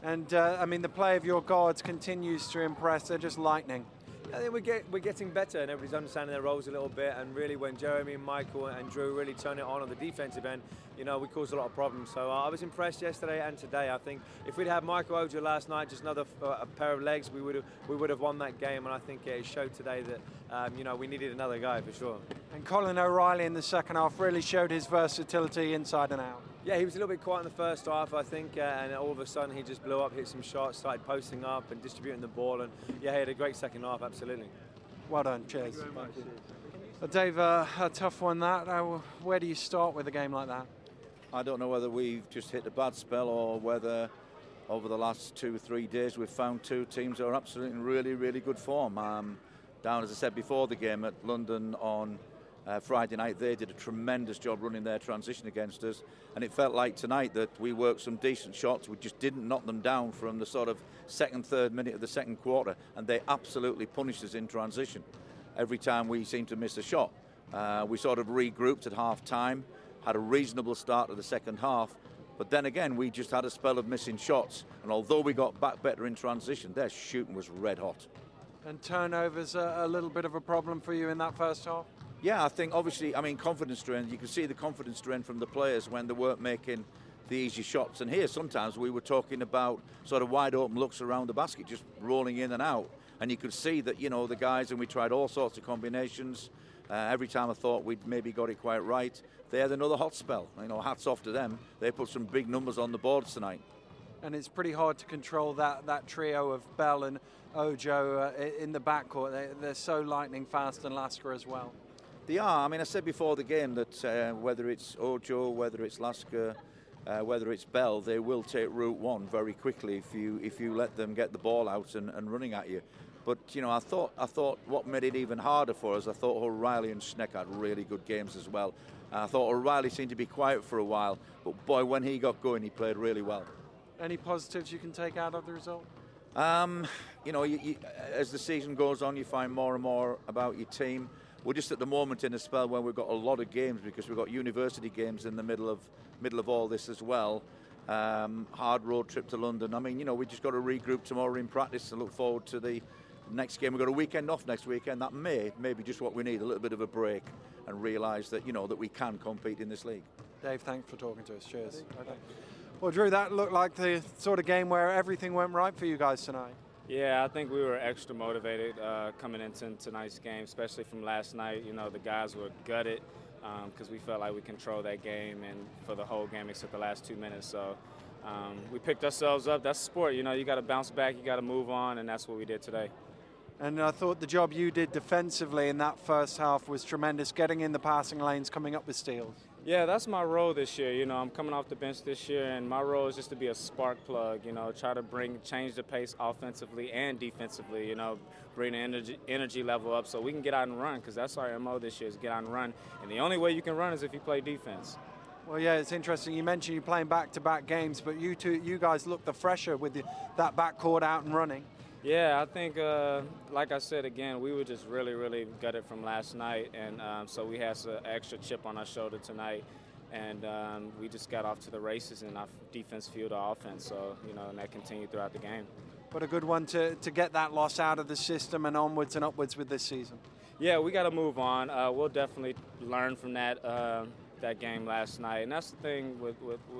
Speaker 1: And I mean, the play of your guards continues to impress. They're just lightning.
Speaker 4: I think we're getting better, and everybody's understanding their roles a little bit. And really, when Jeremy, Michael, and Drew really turn it on the defensive end, you know, we caused a lot of problems. So I was impressed yesterday and today. I think if we'd had Michael Ojo last night, just another a pair of legs, we would have won that game. And I think it showed today that you know, we needed another guy for sure.
Speaker 1: And Colin O'Reilly in the second half really showed his versatility inside and out.
Speaker 4: Yeah, he was a little bit quiet in the first half, I think, and all of a sudden he just blew up, hit some shots, started posting up and distributing the ball, and yeah, he had a great second half, absolutely.
Speaker 1: Well done, cheers. Thank you. Dave, a tough one that. Where do you start with a game like that?
Speaker 3: I don't know whether we've just hit a bad spell or whether over the last 2 or 3 days we've found two teams that are absolutely in really, really good form. Down, as I said before the game, at London on Friday night, they did a tremendous job running their transition against us, and it felt like tonight that we worked some decent shots. We just didn't knock them down from the sort of second, third minute of the second quarter, and they absolutely punished us in transition. Every time we seemed to miss a shot, we sort of regrouped at half time, had a reasonable start to the second half, but then again we just had a spell of missing shots, and although we got back better in transition, their shooting was red hot.
Speaker 1: And turnovers a little bit of a problem for you in that first half?
Speaker 3: Yeah, I think obviously, I mean, confidence drain. You can see the confidence drain from the players when they weren't making the easy shots. And here, sometimes we were talking about sort of wide open looks around the basket, just rolling in and out. And you could see that, you know, the guys, and we tried all sorts of combinations. Every time I thought we'd maybe got it quite right, they had another hot spell. You know, hats off to them. They put some big numbers on the boards tonight.
Speaker 1: And it's pretty hard to control that trio of Bell and Ojo in the backcourt. They're so lightning fast, and Lasker as well.
Speaker 3: They are. I mean, I said before the game that whether it's Ojo, whether it's Lasker, whether it's Bell, they will take Route 1 very quickly if you let them get the ball out and running at you. But you know, I thought what made it even harder for us, I thought O'Reilly and Schneck had really good games as well. I thought O'Reilly seemed to be quiet for a while, but boy, when he got going, he played really well.
Speaker 1: Any positives you can take out of the result?
Speaker 3: You know, as the season goes on, you find more and more about your team. We're just at the moment in a spell where we've got a lot of games because we've got university games in the middle of all this as well. Hard road trip to London. I mean, you know, we just got to regroup tomorrow in practice and look forward to the next game. We've got a weekend off next weekend. That may be just what we need, a little bit of a break, and realise that, you know, that we can compete in this league.
Speaker 1: Dave, thanks for talking to us. Cheers. Okay. Well, Drew, that looked like the sort of game where everything went right for you guys tonight.
Speaker 5: Yeah, I think we were extra motivated coming into tonight's game, especially from last night. You know, the guys were gutted because we felt like we controlled that game and for the whole game except the last 2 minutes. So we picked ourselves up. That's sport. You know, you got to bounce back, you got to move on, and that's what we did today.
Speaker 1: And I thought the job you did defensively in that first half was tremendous, getting in the passing lanes, coming up with steals.
Speaker 5: Yeah, that's my role this year. You know, I'm coming off the bench this year, and my role is just to be a spark plug, you know, try to change the pace offensively and defensively, you know, bring the energy level up so we can get out and run, because that's our MO this year, is get out and run. And the only way you can run is if you play defense.
Speaker 1: Well, yeah, it's interesting. You mentioned you're playing back-to-back games, but you guys look the fresher with that backcourt out and running.
Speaker 5: Yeah, I think, like I said again, we were just really, really gutted from last night, and so we had an extra chip on our shoulder tonight, and we just got off to the races, and our defense fueled our offense, so, and that continued throughout the game.
Speaker 1: But a good one to get that loss out of the system and onwards and upwards with this season.
Speaker 5: Yeah, we got to move on. We'll definitely learn from that game last night, and that's the thing with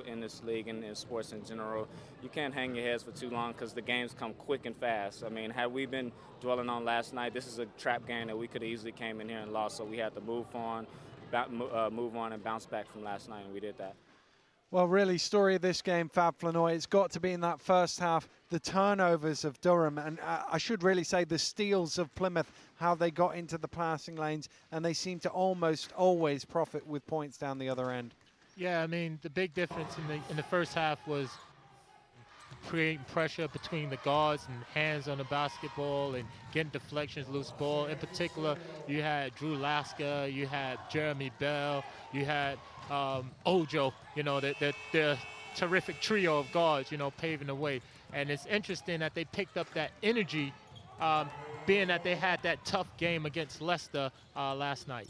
Speaker 5: in this league and in sports in general. You can't hang your heads for too long because the games come quick and fast. I mean, had we been dwelling on last night, this is a trap game that we could have easily came in here and lost, so we had to move on and bounce back from last night, and we did that.
Speaker 1: Well, really, story of this game, Fab Flanoy, it's got to be in that first half, the turnovers of Durham, and I should really say the steals of Plymouth, how they got into the passing lanes, and they seem to almost always profit with points down the other end.
Speaker 2: Yeah, I mean, the big difference in the first half was creating pressure between the guards and hands on the basketball and getting deflections, loose ball. In particular, you had Drew Lasker, you had Jeremy Bell, you had Ojo, the terrific trio of guards, paving the way. And it's interesting that they picked up that energy, being that they had that tough game against Leicester last night.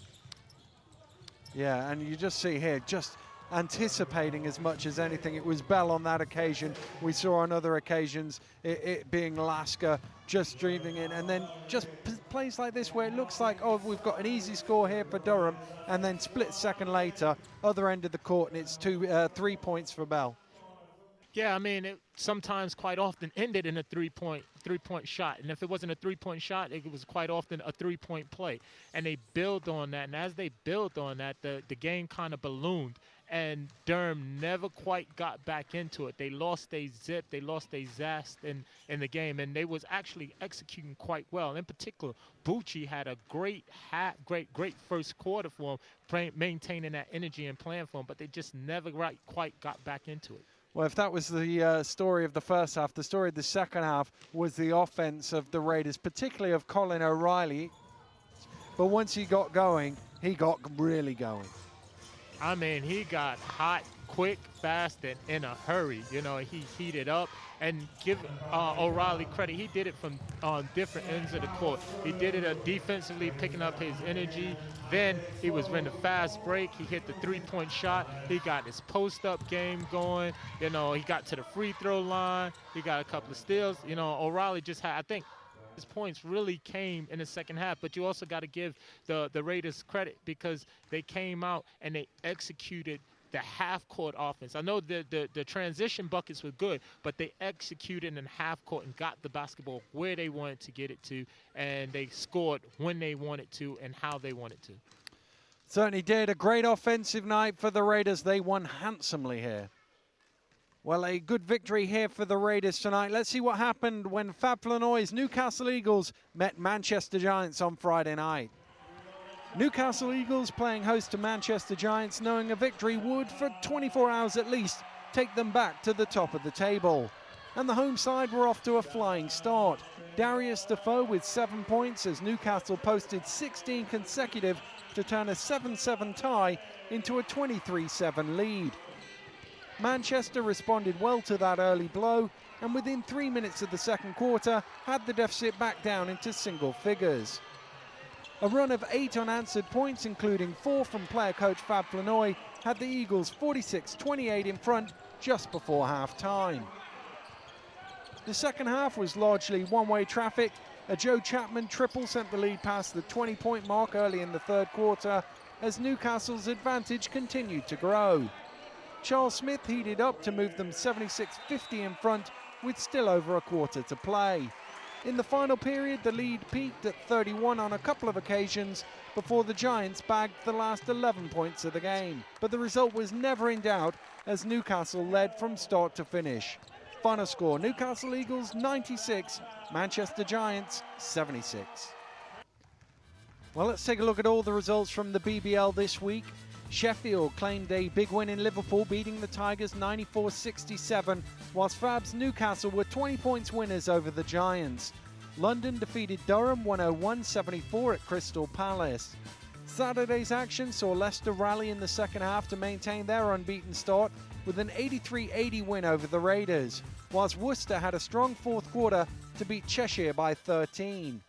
Speaker 1: Yeah, and you just see here, just anticipating as much as anything. It was Bell on that occasion. We saw on other occasions it being Lasker just dreaming in, and then just plays like this where it looks like, oh, we've got an easy score here for Durham, and then split second later, other end of the court, and it's 3 points for Bell.
Speaker 2: Yeah, I mean, it sometimes quite often ended in a three-point shot. And if it wasn't a three-point shot, it was quite often a three-point play. And they build on that. And as they built on that, the game kind of ballooned. And Durham never quite got back into it. They lost their zip. They lost their zest in the game. And they was actually executing quite well. In particular, Bucci had a great first quarter for him, maintaining that energy and playing for him. But they just never quite got back into it.
Speaker 1: Well, if that was the story of the first half, the story of the second half was the offense of the Raiders, particularly of Colin O'Reilly. But once he got going, he got really going.
Speaker 2: I mean, he got hot, quick, fast, and in a hurry. He heated up. And give O'Reilly credit, he did it from different ends of the court. He did it defensively, picking up his energy. Then he was running a fast break. He hit the three-point shot. He got his post-up game going. He got to the free throw line. He got a couple of steals. O'Reilly just had, I think, his points really came in the second half. But you also got to give the Raiders credit because they came out and they executed the half-court offense. I know the transition buckets were good, but they executed in half-court and got the basketball where they wanted to get it to, and they scored when they wanted to and how they wanted to.
Speaker 1: Certainly did. A great offensive night for the Raiders. They won handsomely here. Well, a good victory here for the Raiders tonight. Let's see what happened when Fab Flanoy's Newcastle Eagles met Manchester Giants on Friday night. Newcastle Eagles playing host to Manchester Giants, knowing a victory would, for 24 hours at least, take them back to the top of the table. And the home side were off to a flying start. Darius Defoe with 7 points as Newcastle posted 16 consecutive to turn a 7-7 tie into a 23-7 lead. Manchester responded well to that early blow, and within 3 minutes of the second quarter had the deficit back down into single figures. A run of 8 unanswered points, including 4 from player coach Fab Flanoy, had the Eagles 46-28 in front just before half-time. The second half was largely one-way traffic. A Joe Chapman triple sent the lead past the 20-point mark early in the third quarter as Newcastle's advantage continued to grow. Charles Smith heated up to move them 76-50 in front with still over a quarter to play. In the final period, the lead peaked at 31 on a couple of occasions before the Giants bagged the last 11 points of the game. But the result was never in doubt as Newcastle led from start to finish. Final score, Newcastle Eagles 96, Manchester Giants 76. Well, let's take a look at all the results from the BBL this week. Sheffield claimed a big win in Liverpool, beating the Tigers 94-67, whilst Fab's Newcastle were 20 points winners over the Giants. London defeated Durham 101-74 at Crystal Palace. Saturday's action saw Leicester rally in the second half to maintain their unbeaten start with an 83-80 win over the Raiders, whilst Worcester had a strong fourth quarter to beat Cheshire by 13.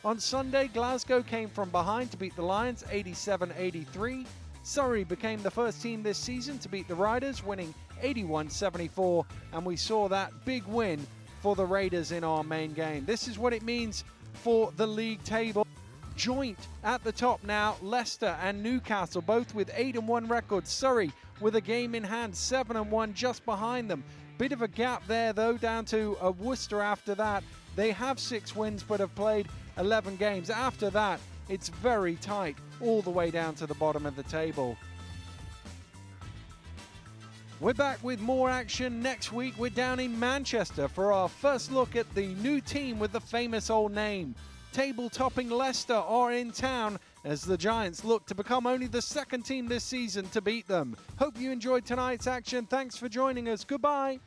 Speaker 1: On Sunday, Glasgow came from behind to beat the Lions 87-83. Surrey became the first team this season to beat the Riders, winning 81-74, and we saw that big win for the Raiders in our main game. This is what it means for the league table. Joint at the top now, Leicester and Newcastle, both with 8-1 records. Surrey with a game in hand, 7-1 just behind them. Bit of a gap there though, down to Worcester after that. They have 6 wins but have played 11 games. After that, it's very tight all the way down to the bottom of the table. We're back with more action next week. We're down in Manchester for our first look at the new team with the famous old name. Table-topping Leicester are in town as the Giants look to become only the second team this season to beat them. Hope you enjoyed tonight's action. Thanks for joining us. Goodbye.